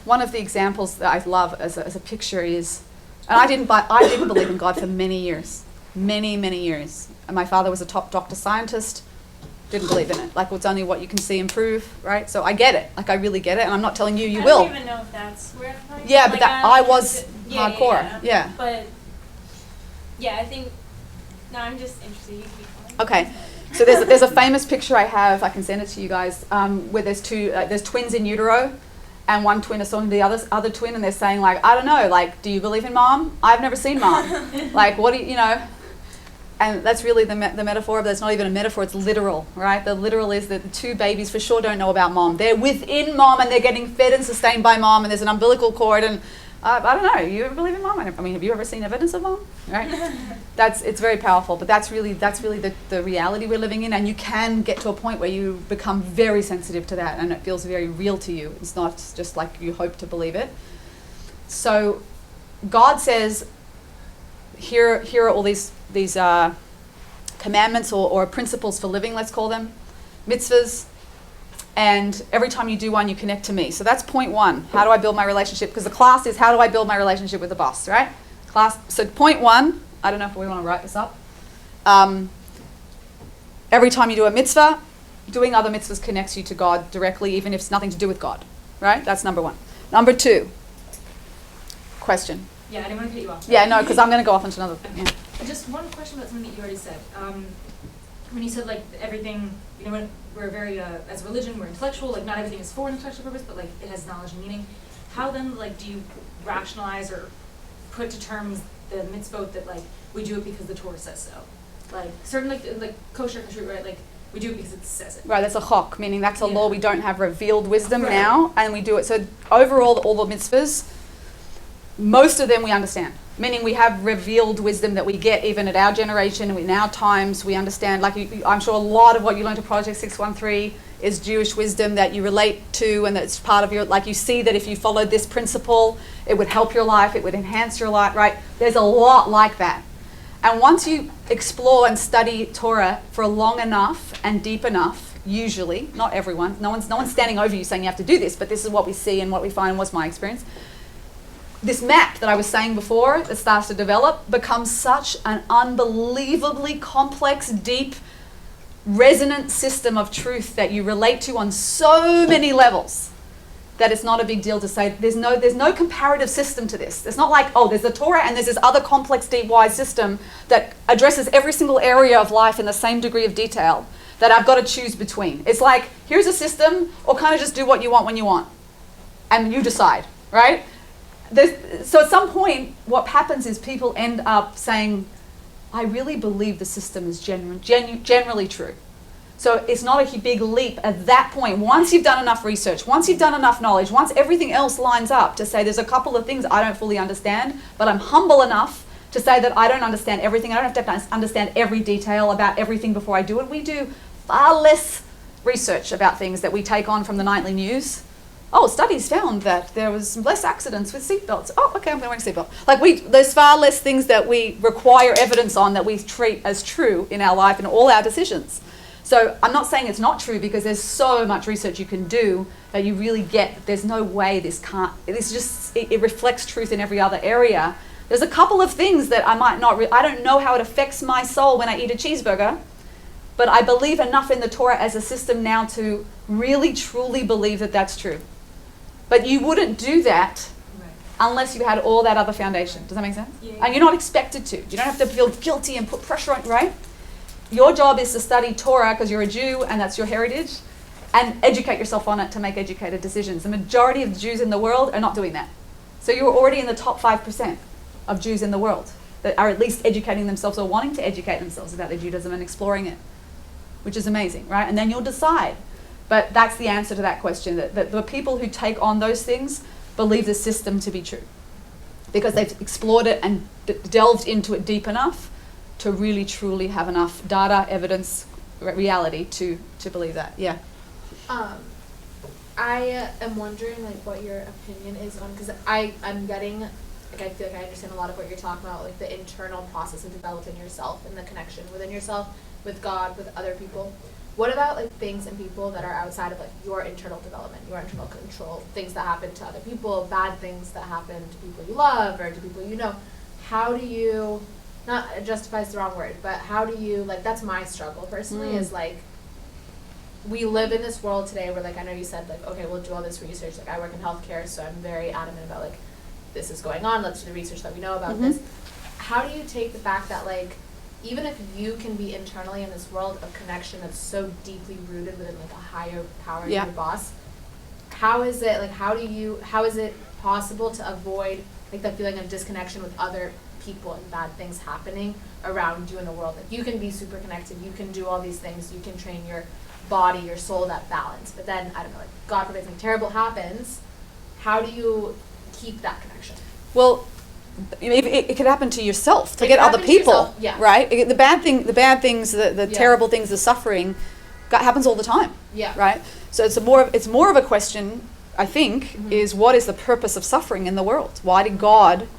one of the examples that I love as a picture is, and I didn't believe in God for many years, many years. And my father was a top doctor scientist, didn't believe in it. Like, it's only what you can see and prove, right? So I get it, like I really get it, and I'm not telling you will.
I don't even know if that's where I'm coming
Yeah,
from.
but
Like,
I was hardcore, yeah.
But yeah, I think. No, I'm just interested. You keep going.
Okay, so there's a famous picture I have. I can send it to you guys. Where there's there's twins in utero, and one twin is talking to the other twin, and they're saying like, I don't know, like, do you believe in mom? I've never seen mom. Like, what do you know? And that's really the metaphor, but it's not even a metaphor. It's literal, right? The literal is that the two babies for sure don't know about mom. They're within mom, and they're getting fed and sustained by mom, and there's an umbilical cord, and I don't know. You ever believe in mom? I mean, have you ever seen evidence of mom? Right? It's very powerful, but that's really the reality we're living in, and you can get to a point where you become very sensitive to that, and it feels very real to you. It's not just like you hope to believe it. So, God says, here are all these commandments or principles for living. Let's call them mitzvahs. And every time you do one, you connect to me. So that's point one. How do I build my relationship? Because the class is how do I build my relationship with the boss, right? So point one, I don't know if we want to write this up. Every time you do a mitzvah, doing other mitzvahs connects you to God directly, even if it's nothing to do with God, right? That's number one. Number two, question.
Yeah, I didn't want to cut you off.
Yeah, no, because I'm going to go off into another thing. Yeah.
Just one question about something that you already said. When you said, like, everything, you know, when we're very, as a religion, we're intellectual, like, not everything is for an intellectual purpose, but, like, it has knowledge and meaning. How then, like, do you rationalize or put to terms the mitzvot that, like, we do it because the Torah says so? Like, certain, like kosher, right, like, we do it because it says it.
Right, that's a chok, meaning that's a law. We don't have revealed wisdom
Right.
now, and we do it. So overall, all the mitzvahs, most of them we understand. Meaning we have revealed wisdom that we get even at our generation and in our times. We understand, like I'm sure a lot of what you learned at Project 613 is Jewish wisdom that you relate to, and that's part of your, like you see that if you followed this principle, it would help your life, it would enhance your life, right? There's a lot like that. And once you explore and study Torah for long enough and deep enough, usually, not everyone, no one's standing over you saying you have to do this, but this is what we see and what we find and what's my experience. This map that I was saying before that starts to develop becomes such an unbelievably complex, deep, resonant system of truth that you relate to on so many levels that it's not a big deal to say there's no comparative system to this. It's not like, oh, there's the Torah and there's this other complex, deep, wise system that addresses every single area of life in the same degree of detail that I've got to choose between. It's like, here's a system, or kind of just do what you want when you want. And you decide, right? So at some point, what happens is people end up saying, I really believe the system is generally true. So it's not a big leap at that point. Once you've done enough research, once you've done enough knowledge, once everything else lines up to say there's a couple of things I don't fully understand, but I'm humble enough to say that I don't understand everything. I don't have to understand every detail about everything before I do it. We do far less research about things that we take on from the nightly news. Oh, studies found that there was less accidents with seatbelts. Oh, okay, I'm going to wear a seatbelt. There's far less things that we require evidence on that we treat as true in our life and all our decisions. So I'm not saying it's not true, because there's so much research you can do that you really get, there's no way it reflects truth in every other area. There's a couple of things that I might not, I don't know how it affects my soul when I eat a cheeseburger, but I believe enough in the Torah as a system now to really truly believe that that's true. But you wouldn't do that unless you had all that other foundation. Does that make sense?
Yeah.
And you're not expected to. You don't have to feel guilty and put pressure on, right? Your job is to study Torah because you're a Jew and that's your heritage, and educate yourself on it to make educated decisions. The majority of Jews in the world are not doing that. So you're already in the top 5% of Jews in the world that are at least educating themselves or wanting to educate themselves about their Judaism and exploring it, which is amazing, right? And then you'll decide. But that's the answer to that question, that the people who take on those things believe the system to be true because they've explored it and delved into it deep enough to really truly have enough data, evidence, reality to believe that. Yeah.
I am wondering what your opinion is on, because I'm getting, I feel like I understand a lot of what you're talking about, the internal process of developing yourself and the connection within yourself, with God, with other people. What about things and people that are outside of your internal development, your internal control, things that happen to other people, bad things that happen to people you love or to people you know? How do you, not justify is the wrong word, but how do you, that's my struggle personally, is we live in this world today where I know you said okay, we'll do all this research, I work in healthcare, so I'm very adamant about this is going on, let's do the research that we know about this. How do you take the fact that even if you can be internally in this world of connection that's so deeply rooted within a higher power, your boss, how is it how is it possible to avoid that feeling of disconnection with other people and bad things happening around you in the world? You can be super connected, you can do all these things, you can train your body, your soul, that balance, but then I don't know, God forbid something terrible happens, how do you keep that connection?
Well, it could happen to yourself, to get other people, right? The bad things, the terrible things, the suffering, happens all the time, right? So it's more of a question, I think, is what is the purpose of suffering in the world? Why did God,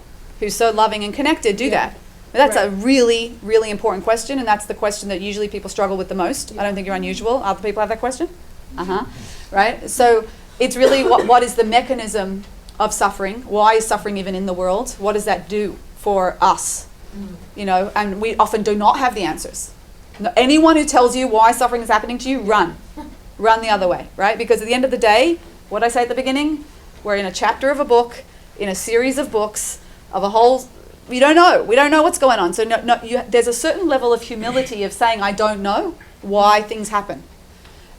who's so loving and connected, do that? That's a really, really important question, and that's the question that usually people struggle with the most. I don't think you're unusual. Other people have that question? Right? So it's really what is the mechanism of suffering? Why is suffering even in the world? What does that do for us? And we often do not have the answers. Anyone who tells you why suffering is happening to you, run the other way, right? Because at the end of the day, what did I say at the beginning? We're in a chapter of a book, in a series of books, of a whole, we don't know what's going on. So there's a certain level of humility of saying, I don't know why things happen.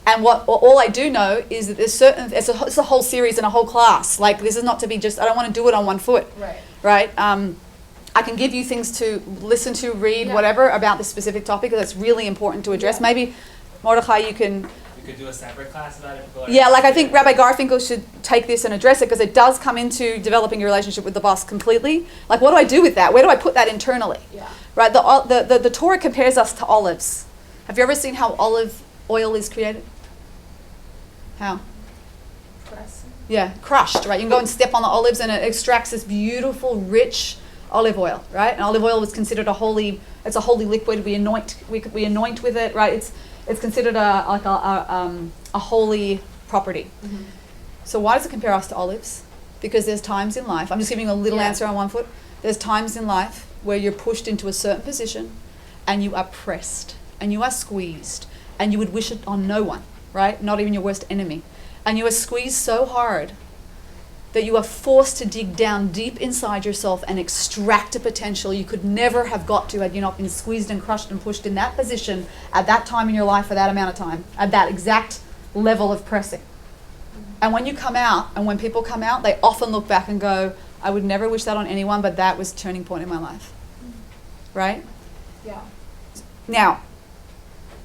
And all I do know is that it's a whole series and a whole class. This is not to be just, I don't want to do it on one foot. Right? I can give you things to listen to, read, whatever, about this specific topic that's really important to address. Maybe, Mordechai, you could do a separate class about it. I think Rabbi Garfinkel should take this and address it, because it does come into developing your relationship with the boss completely. What do I do with that? Where do I put that internally? Right? The Torah compares us to olives. Have you ever seen how olive oil is created? How? Crushed, right? You can go and step on the olives and it extracts this beautiful, rich olive oil, right? And olive oil was considered a holy liquid. We anoint with it, right? It's considered a holy property. So why does it compare us to olives? Because there's times in life, I'm just giving you a little answer on one foot. There's times in life where you're pushed into a certain position and you are pressed and you are squeezed and you would wish it on no one, right? Not even your worst enemy. And you are squeezed so hard that you are forced to dig down deep inside yourself and extract a potential you could never have got to had you not been squeezed and crushed and pushed in that position at that time in your life for that amount of time, at that exact level of pressing. And when you come out, and when people come out, they often look back and go, I would never wish that on anyone, but that was a turning point in my life. Right?
Yeah.
Now,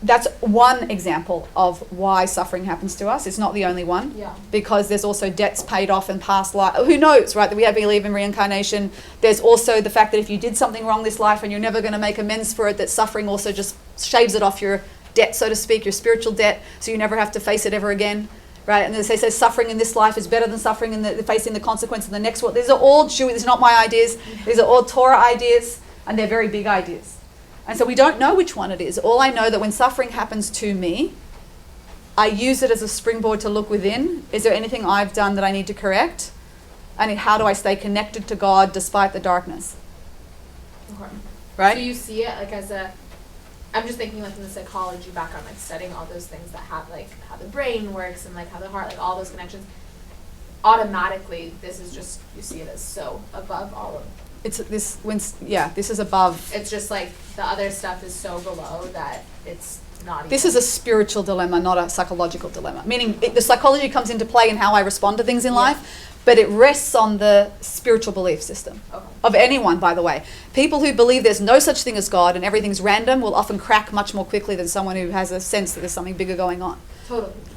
that's one example of why suffering happens to us. It's not the only one.
Yeah.
Because there's also debts paid off in past life. Who knows, right? That we believe in reincarnation. There's also the fact that if you did something wrong this life and you're never going to make amends for it, that suffering also just shaves it off your debt, so to speak, your spiritual debt, so you never have to face it ever again, right? And they say suffering in this life is better than suffering in facing the consequence in the next one. These are all Jewish. These are not my ideas. These are all Torah ideas, and they're very big ideas. And so we don't know which one it is. All I know that when suffering happens to me, I use it as a springboard to look within. Is there anything I've done that I need to correct? And how do I stay connected to God despite the darkness?
Okay.
Right?
So you see it like as a, I'm just thinking like in the psychology background, like studying all those things that have like how the brain works and like how the heart, like all those connections. Automatically, this is just, you see it as so above all of.
It's this this is above.
It's just like the other stuff is so below that it's not.
This is a spiritual dilemma, not a psychological dilemma. Meaning the psychology comes into play in how I respond to things in life, but it rests on the spiritual belief system of anyone, by the way. People who believe there's no such thing as God and everything's random will often crack much more quickly than someone who has a sense that there's something bigger going on.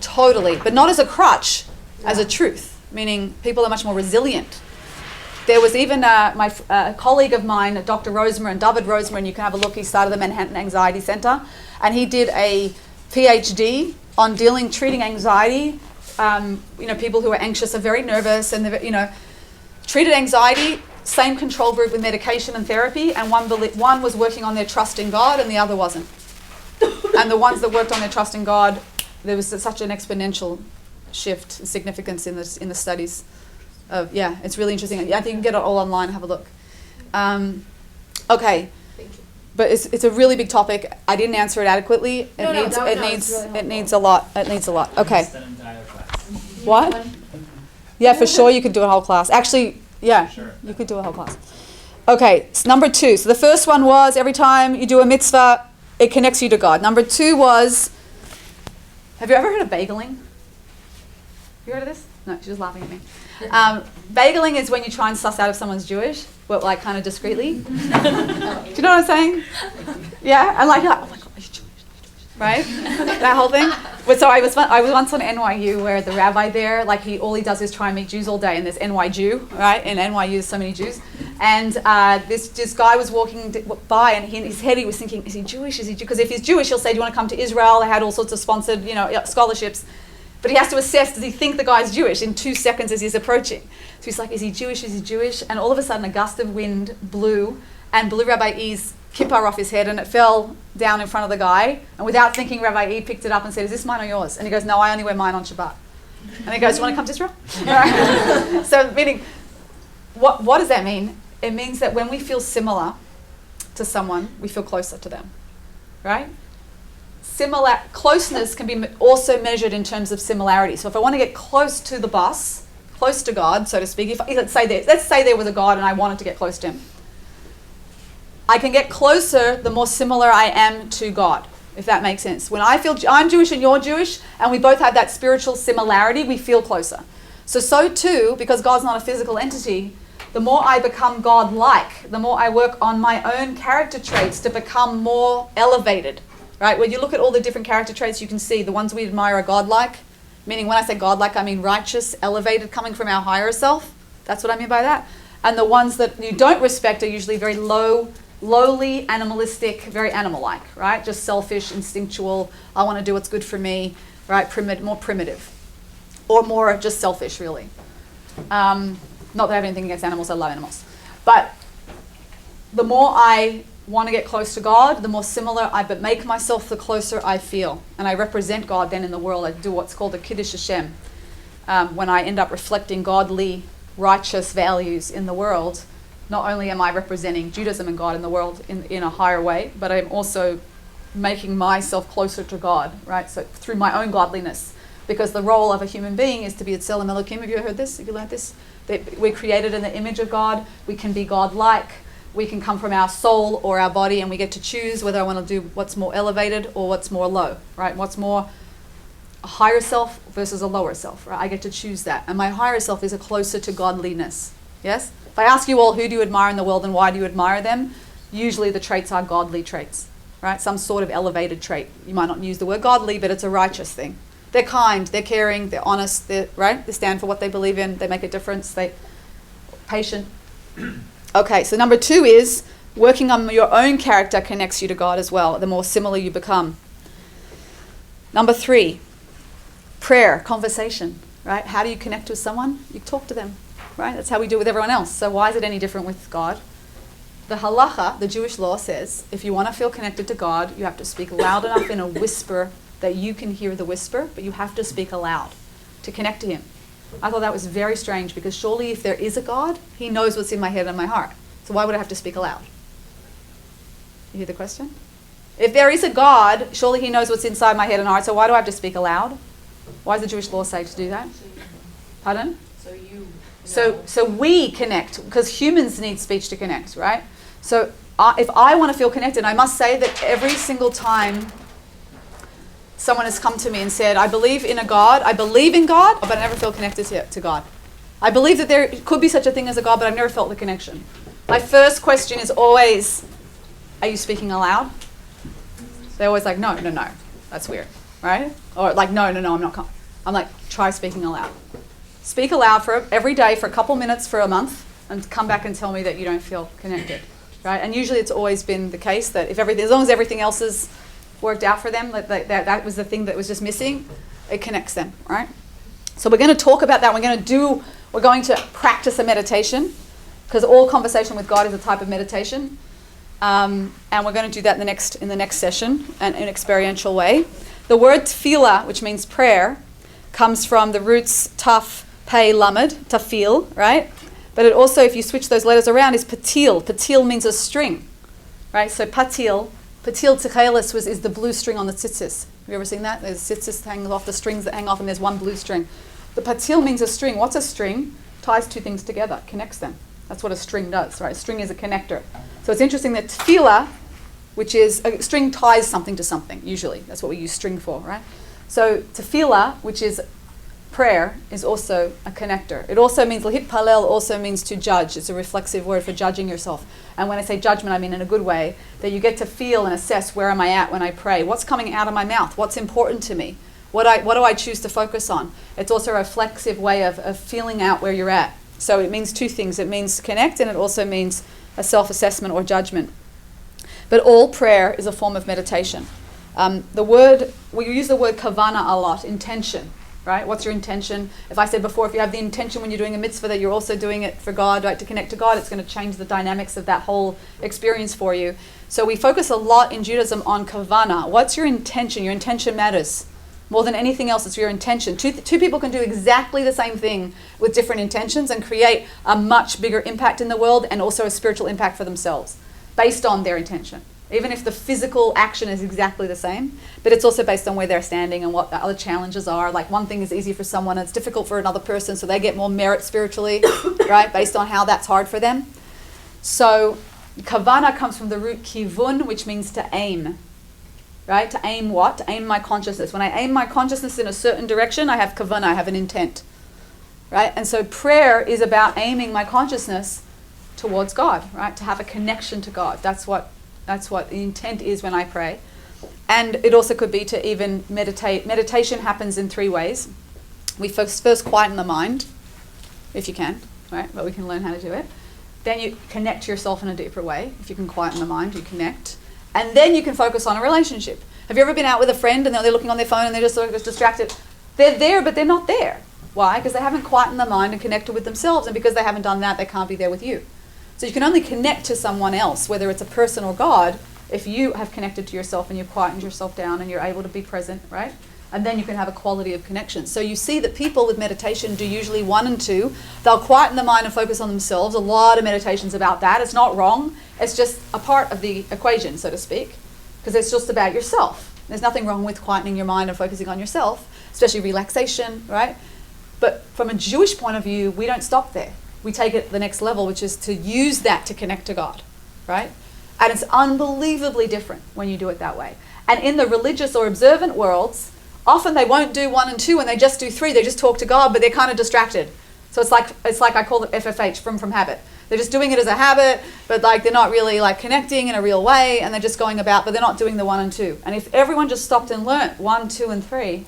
Totally. But not as a crutch, as a truth. Meaning people are much more resilient. There was even my colleague of mine, Dr. Rosemer, David Rosemer, and you can have a look, he started the Manhattan Anxiety Center, and he did a PhD on treating anxiety. People who are anxious are very nervous, and treated anxiety, same control group with medication and therapy, and one was working on their trust in God and the other wasn't. And the ones that worked on their trust in God, there was such an exponential shift, significance in the studies. It's really interesting. I think you can get it all online. Have a look. Okay,
Thank you.
but it's a really big topic. I didn't answer it adequately. It needs a lot. It needs a lot. Okay.
Missed an entire class.
What? Yeah, for sure you could do a whole class. Actually, yeah,
Sure.
you could do a whole class. Okay, it's number 2. So the first one was every time you do a mitzvah, it connects you to God. Number 2 was, have you ever heard of bageling? You heard of this? No, she's just laughing at me. Bageling is when you try and suss out if someone's Jewish, but like kind of discreetly. Do you know what I'm saying? Yeah, and like, oh my God, are you Jewish? Right? That whole thing. But so I was once on NYU where the rabbi there, like all he does is try and meet Jews all day, and there's NY Jew, right? In NYU, there's so many Jews. And this guy was walking by, and in his head he was thinking, is he Jewish? Is he Jewish? Because if he's Jewish, he'll say, do you want to come to Israel? They had all sorts of sponsored, scholarships. But he has to assess, does he think the guy's Jewish in 2 seconds as he's approaching? So he's like, is he Jewish? Is he Jewish? And all of a sudden a gust of wind blew and blew Rabbi E's kippah off his head, and it fell down in front of the guy. And without thinking, Rabbi E picked it up and said, is this mine or yours? And he goes, no, I only wear mine on Shabbat. And he goes, do you want to come to Israel? So meaning, what does that mean? It means that when we feel similar to someone, we feel closer to them, right? Closeness can be also measured in terms of similarity. So if I want to get close to the boss, close to God, so to speak, let's say there was a God and I wanted to get close to him, I can get closer the more similar I am to God, if that makes sense. When I feel I'm Jewish and you're Jewish, and we both have that spiritual similarity, we feel closer. So too, because God's not a physical entity, the more I become God-like, the more I work on my own character traits to become more elevated. Right? When you look at all the different character traits, you can see the ones we admire are godlike. Meaning when I say godlike, I mean righteous, elevated, coming from our higher self. That's what I mean by that. And the ones that you don't respect are usually very lowly, animalistic, very animal-like, right? Just selfish, instinctual. I want to do what's good for me, right? More primitive. Or more just selfish, really. Not that I have anything against animals, I love animals. But the more I want to get close to God, the more similar I make myself, the closer I feel. And I represent God then in the world. I do what's called a Kiddush Hashem. When I end up reflecting godly, righteous values in the world, not only am I representing Judaism and God in the world in a higher way, but I'm also making myself closer to God, right? So through my own godliness. Because the role of a human being is to be Tselem Elokim. Have you heard this? Have you learned this? That we're created in the image of God. We can be God-like. We can come from our soul or our body, and we get to choose whether I want to do what's more elevated or what's more low, right? What's more a higher self versus a lower self, right? I get to choose that. And my higher self is a closer to godliness, yes? If I ask you all, who do you admire in the world and why do you admire them? Usually the traits are godly traits, right? Some sort of elevated trait. You might not use the word godly, but it's a righteous thing. They're kind, they're caring, they're honest, right? They stand for what they believe in, they make a difference, they're patient. Okay, so number 2 is working on your own character connects you to God as well, the more similar you become. Number 3, prayer, conversation, right? How do you connect with someone? You talk to them, right? That's how we do it with everyone else. So why is it any different with God? The halacha, the Jewish law, says if you want to feel connected to God, you have to speak loud enough in a whisper that you can hear the whisper, but you have to speak aloud to connect to him. I thought that was very strange because surely if there is a God, he knows what's in my head and my heart. So why would I have to speak aloud? You hear the question? If there is a God, surely he knows what's inside my head and heart, so why do I have to speak aloud? Why does the Jewish law say to do that? Pardon? So we connect, because humans need speech to connect, right? So if I want to feel connected, I must say that every single time someone has come to me and said, I believe in a God, I believe in God, but I never feel connected to God. I believe that there could be such a thing as a God, but I've never felt the connection. My first question is always, are you speaking aloud? They're always like, no, that's weird, right? Or like, no, I'm not. I'm like, try speaking aloud. Speak aloud for every day for a couple minutes for a month and come back and tell me that you don't feel connected, right? And usually it's always been the case that if everything, as long as everything else is worked out for them, that was the thing that was just missing, it connects them, right? So we're going to talk about that. We're going to practice a meditation because all conversation with God is a type of meditation. And we're going to do that in the next session and in an experiential way. The word tefillah, which means prayer, comes from the roots taf, pei, lamed, tafil, right? But it also, if you switch those letters around, is patil. Patil means a string, right? So patil tchelis is the blue string on the tzitzis. Have you ever seen that? There's tzitzis hanging off, the strings that hang off, and there's one blue string. The patil means a string. What's a string? Ties two things together, connects them. That's what a string does, right? A string is a connector. So it's interesting that tefillah, which is a string, ties something to something, usually. That's what we use string for, right? So tefillah, which is prayer, is also a connector. It also means, lahitpalel also means to judge. It's a reflexive word for judging yourself. And when I say judgment, I mean in a good way, that you get to feel and assess where am I at when I pray. What's coming out of my mouth? What's important to me? What do I choose to focus on? It's also a reflexive way of feeling out where you're at. So it means two things. It means connect, and it also means a self-assessment or judgment. But all prayer is a form of meditation. We use the word kavana a lot, intention, right? What's your intention? If I said before, if you have the intention when you're doing a mitzvah that you're also doing it for God, right, to connect to God, it's going to change the dynamics of that whole experience for you. So we focus a lot in Judaism on kavana. What's your intention? Your intention matters. More than anything else, it's your intention. Two people can do exactly the same thing with different intentions and create a much bigger impact in the world and also a spiritual impact for themselves based on their intention. Even if the physical action is exactly the same, but it's also based on where they're standing and what the other challenges are. Like one thing is easy for someone and it's difficult for another person, so they get more merit spiritually, right, based on how that's hard for them. So kavana comes from the root kivun, which means to aim. Right? To aim what? To aim my consciousness. When I aim my consciousness in a certain direction, I have kavanah, I have an intent. Right? And so prayer is about aiming my consciousness towards God, right? To have a connection to God. That's what the intent is when I pray. And it also could be to even meditate. Meditation happens in three ways. We first quieten the mind, if you can, right? But we can learn how to do it. Then you connect to yourself in a deeper way. If you can quieten the mind, you connect. And then you can focus on a relationship. Have you ever been out with a friend and they're looking on their phone and they're just sort of distracted? They're there, but they're not there. Why? Because they haven't quietened the mind and connected with themselves. And because they haven't done that, they can't be there with you. So you can only connect to someone else, whether it's a person or God, if you have connected to yourself and you've quietened yourself down and you're able to be present, right? And then you can have a quality of connection. So you see that people with meditation do usually 1 and 2. They'll quieten the mind and focus on themselves. A lot of meditations about that. It's not wrong. It's just a part of the equation, so to speak, because it's just about yourself. There's nothing wrong with quietening your mind and focusing on yourself, especially relaxation, right? But from a Jewish point of view, we don't stop there. We take it to the next level, which is to use that to connect to God, right? And it's unbelievably different when you do it that way. And in the religious or observant worlds, often they won't do 1 and 2 and they just do 3. They just talk to God, but they're kind of distracted. So it's like I call it FFH, from habit. They're just doing it as a habit, but like they're not really like connecting in a real way, and they're just going about, but they're not doing the 1 and 2. And if everyone just stopped and learnt 1, 2, and 3,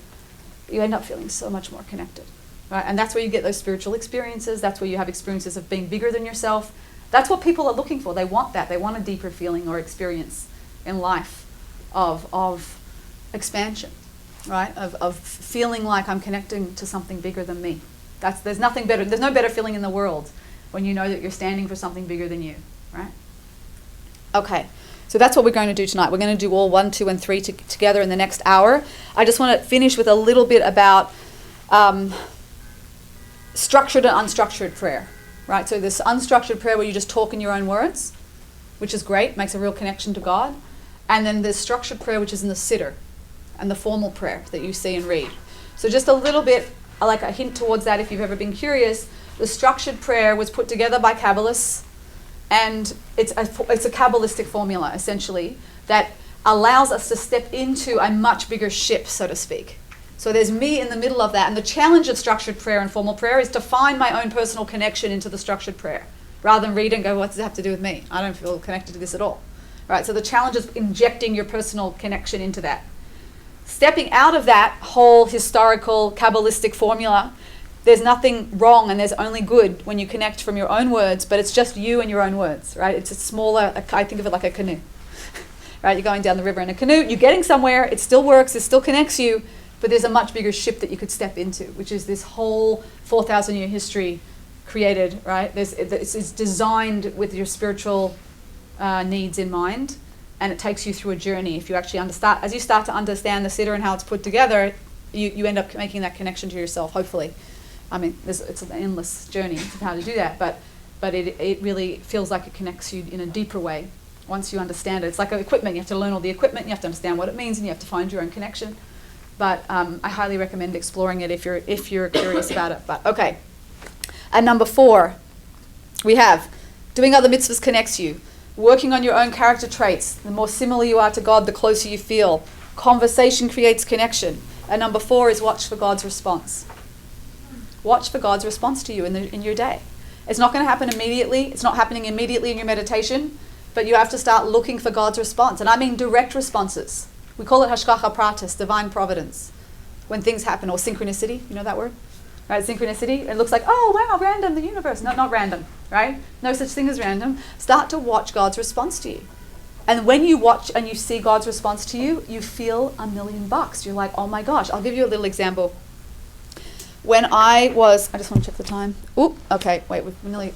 you end up feeling so much more connected, right? And that's where you get those spiritual experiences. That's where you have experiences of being bigger than yourself. That's what people are looking for. They want that. They want a deeper feeling or experience in life of expansion, right? Of feeling like I'm connecting to something bigger than me. There's nothing better. There's no better feeling in the world when you know that you're standing for something bigger than you, right? Okay, so that's what we're going to do tonight. We're going to do all 1, 2, and 3 together in the next hour. I just want to finish with a little bit about structured and unstructured prayer, right? So this unstructured prayer where you just talk in your own words, which is great, makes a real connection to God. And then there's structured prayer, which is in the siddur, and the formal prayer that you see and read. So just a little bit, like a hint towards that if you've ever been curious. The structured prayer was put together by Kabbalists, and it's a Kabbalistic formula, essentially, that allows us to step into a much bigger ship, so to speak. So there's me in the middle of that, and the challenge of structured prayer and formal prayer is to find my own personal connection into the structured prayer, rather than read and go, what does it have to do with me? I don't feel connected to this at all. Right, so the challenge is injecting your personal connection into that. Stepping out of that whole historical Kabbalistic formula, there's nothing wrong and there's only good when you connect from your own words, but it's just you and your own words, right? It's a smaller, I think of it like a canoe, right? You're going down the river in a canoe, you're getting somewhere, it still works, it still connects you, but there's a much bigger ship that you could step into, which is this whole 4,000-year history created, right? It's designed with your spiritual needs in mind, and it takes you through a journey. If you actually understand, as you start to understand the siddur and how it's put together, you end up making that connection to yourself, hopefully. I mean, it's an endless journey of how to do that, but it really feels like it connects you in a deeper way once you understand it. It's like equipment. You have to learn all the equipment, you have to understand what it means, and you have to find your own connection. But I highly recommend exploring it if you're curious about it. But okay. And number 4, we have doing other mitzvahs connects you. Working on your own character traits. The more similar you are to God, the closer you feel. Conversation creates connection. And number 4 is watch for God's response. Watch for God's response to you in your day. It's not going to happen immediately. It's not happening immediately in your meditation, but you have to start looking for God's response. And I mean direct responses. We call it hashgacha pratis, divine providence, when things happen, or synchronicity. You know that word? Right, synchronicity. It looks like, oh, wow, random, the universe. No, not random, right? No such thing as random. Start to watch God's response to you. And when you watch and you see God's response to you, you feel $1,000,000. You're like, oh my gosh. I'll give you a little example. When I just want to check the time. Ooh, okay, wait,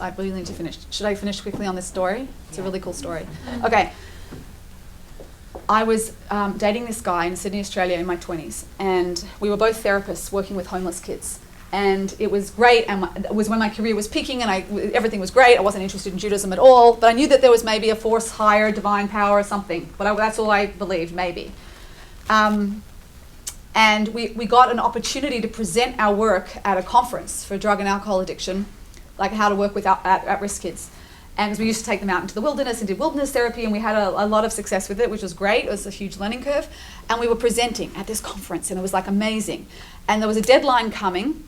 I really need to finish. Should I finish quickly on this story? It's a really cool story. Okay. I was dating this guy in Sydney, Australia in my 20s, and we were both therapists working with homeless kids. And it was great, and it was when my career was peaking, and everything was great. I wasn't interested in Judaism at all, but I knew that there was maybe a force higher, divine power or something. But that's all I believed, maybe. And we got an opportunity to present our work at a conference for drug and alcohol addiction, like how to work with at-risk kids. And we used to take them out into the wilderness and did wilderness therapy, and we had a lot of success with it, which was great. It was a huge learning curve. And we were presenting at this conference, and it was like amazing. And there was a deadline coming,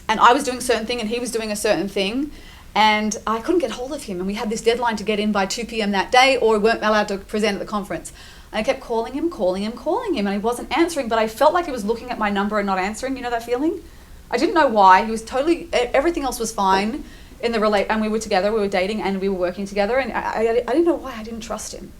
and I was doing a certain thing, and he was doing a certain thing, and I couldn't get hold of him. And we had this deadline to get in by 2 p.m. that day, or we weren't allowed to present at the conference. And I kept calling him, and he wasn't answering, but I felt like he was looking at my number and not answering. You know that feeling? I didn't know why. He was totally, everything else was fine in the and we were together, we were dating, and we were working together, and I didn't know why. I didn't trust him.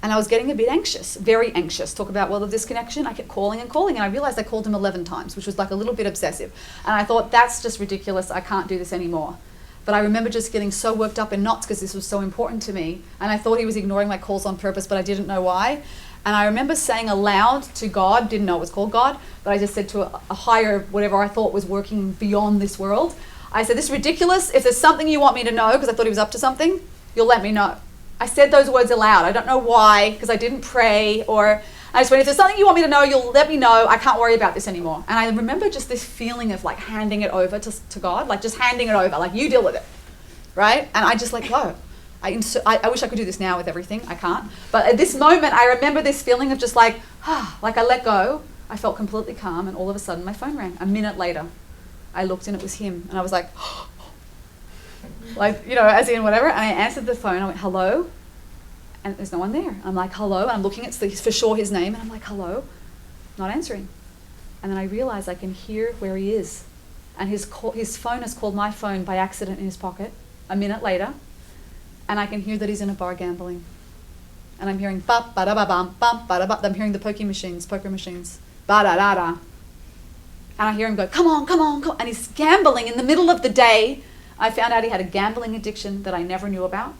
And I was getting a bit anxious, very anxious. Talk about, well, the disconnection. I kept calling, and I realized I called him 11 times, which was like a little bit obsessive. And I thought, that's just ridiculous. I can't do this anymore. But I remember just getting so worked up in knots because this was so important to me. And I thought he was ignoring my calls on purpose, but I didn't know why. And I remember saying aloud to God, didn't know it was called God, but I just said to a higher, whatever I thought was working beyond this world. I said, this is ridiculous. If there's something you want me to know, because I thought he was up to something, you'll let me know. I said those words aloud. I don't know why, because I didn't pray, or I just went, if there's something you want me to know, you'll let me know. I can't worry about this anymore. And I remember just this feeling of like handing it over to God, like just handing it over, like you deal with it, right? And I just let go. I wish I could do this now with everything. I can't. But at this moment, I remember this feeling of just like I let go. I felt completely calm, and all of a sudden my phone rang. A minute later, I looked and it was him. And I was like, Like, as in whatever. And I answered the phone. I went, hello? And there's no one there. I'm like, hello? And I'm looking at for sure his name. And I'm like, hello? Not answering. And then I realize I can hear where he is. And his phone has called my phone by accident in his pocket a minute later. And I can hear that he's in a bar gambling. And I'm hearing bap, ba da ba bam, bam, ba da ba. I'm hearing the poker machines, ba da da da. And I hear him go, come on, come on, come on. And he's gambling in the middle of the day. I found out he had a gambling addiction that I never knew about.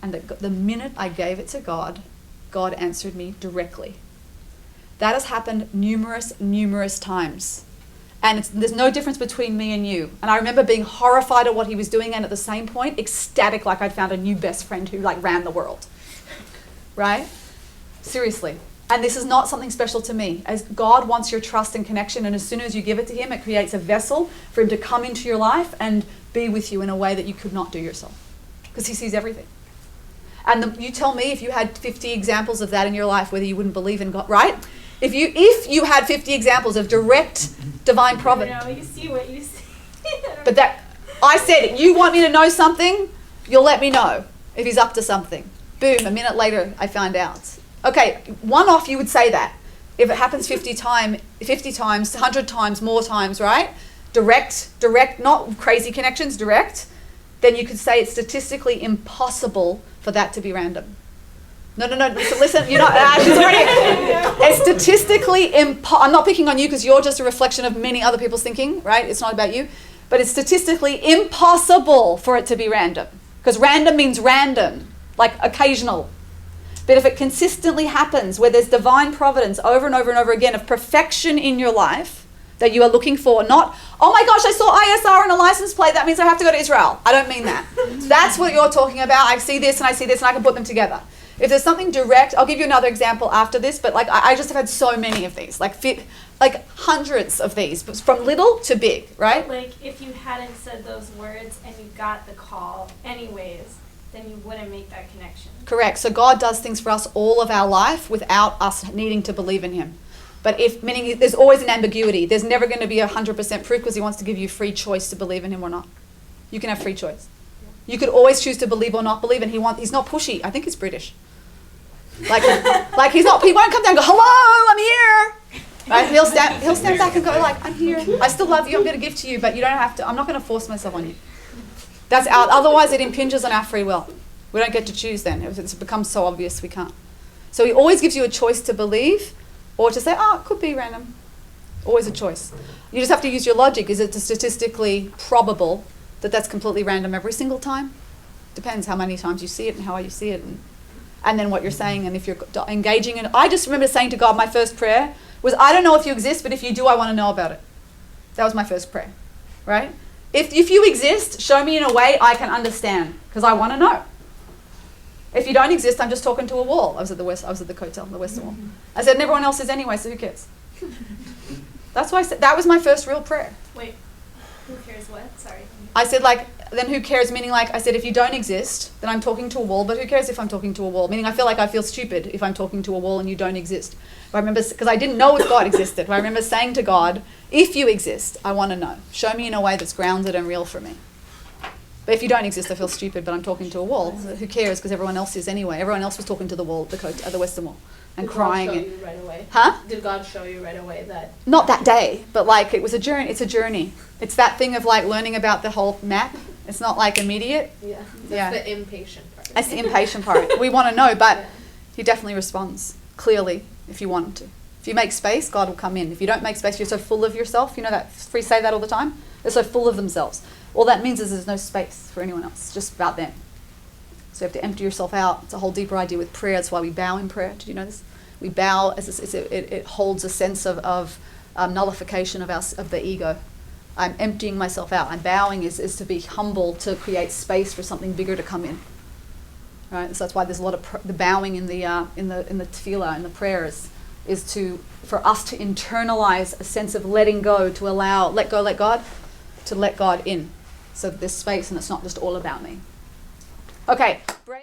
And the minute I gave it to God, God answered me directly. That has happened numerous times. And there's no difference between me and you. And I remember being horrified at what he was doing, and at the same point, ecstatic, like I'd found a new best friend who ran the world. Right? Seriously. And this is not something special to me. As God wants your trust and connection, and as soon as you give it to him, it creates a vessel for him to come into your life and be with you in a way that you could not do yourself. Because he sees everything. And you tell me if you had 50 examples of that in your life, whether you wouldn't believe in God, right? If you had 50 examples of direct divine providence.
I know, you see what you see.
But I said, you want me to know something? You'll let me know if he's up to something. Boom, a minute later, I found out. Okay, one off you would say that. If it happens 50 times, 100 times, more times, right? Direct, not crazy connections, direct. Then you could say it's statistically impossible for that to be random. No. Listen, you're not. She's already. It's statistically I'm not picking on you because you're just a reflection of many other people's thinking, right? It's not about you, but it's statistically impossible for it to be random, because random means random, like occasional. But if it consistently happens, where there's divine providence over and over and over again of perfection in your life that you are looking for, not, oh my gosh, I saw ISR on a license plate, that means I have to go to Israel. I don't mean that. That's what you're talking about. I see this and I see this and I can put them together. If there's something direct, I'll give you another example after this, but I just have had so many of these, like hundreds of these, but from little to big, right?
Like if you hadn't said those words and you got the call anyways, then you wouldn't make that connection.
Correct. So God does things for us all of our life without us needing to believe in him. But meaning there's always an ambiguity. There's never going to be 100% proof, because he wants to give you free choice to believe in him or not. You can have free choice. You could always choose to believe or not believe, and he's not pushy. I think he's British. Like he won't come down and go, hello, I'm here. Right? He'll stand back and go like, I'm here. I still love you. I'm going to give to you, but you don't have to. I'm not going to force myself on you. That's out. Otherwise, it impinges on our free will. We don't get to choose then. It becomes so obvious we can't. So he always gives you a choice to believe or to say, oh, it could be random. Always a choice. You just have to use your logic. Is it statistically probable that that's completely random every single time? Depends how many times you see it and how you see it. And then what you're saying, and if you're engaging in. I just remember saying to God, my first prayer was, I don't know if you exist, but if you do, I want to know about it. That was my first prayer, right? If you exist, show me in a way I can understand, because I want to know. If you don't exist, I'm just talking to a wall. I was at the Cotel, the Western Wall. I said, and everyone else is anyway, so who cares? That's why I said, that was my first real prayer.
Wait, who cares what? Sorry.
I said, then who cares? Meaning, I said, if you don't exist, then I'm talking to a wall, but who cares if I'm talking to a wall? Meaning, I feel stupid if I'm talking to a wall and you don't exist. But I remember, because I didn't know if God existed, but I remember saying to God, if you exist, I want to know. Show me in a way that's grounded and real for me. But if you don't exist, I feel stupid, but I'm talking to a wall. Who cares? Because everyone else is anyway. Everyone else was talking to the wall at the Western Wall and
Did
crying.
God show you right away?
Huh?
Did God show you right away that?
Not that day, but it was a journey. It's a journey. It's that thing of learning about the whole map. It's not immediate.
Yeah. That's the impatient part.
That's the impatient part. We want to know, but
Yeah.
he definitely responds clearly if you want him to. If you make space, God will come in. If you don't make space, you're so full of yourself. You know that free say that all the time? They're so full of themselves. All that means is there's no space for anyone else. It's just about them. So you have to empty yourself out. It's a whole deeper idea with prayer. That's why we bow in prayer. Did you know this? We bow it holds a sense of nullification of the ego. I'm emptying myself out. I'm bowing is to be humble, to create space for something bigger to come in. Right. So that's why there's a lot of the bowing in the tefillah, in the prayers, is for us to internalize a sense of letting go, to let God in. So there's space, and it's not just all about me. Okay. Break.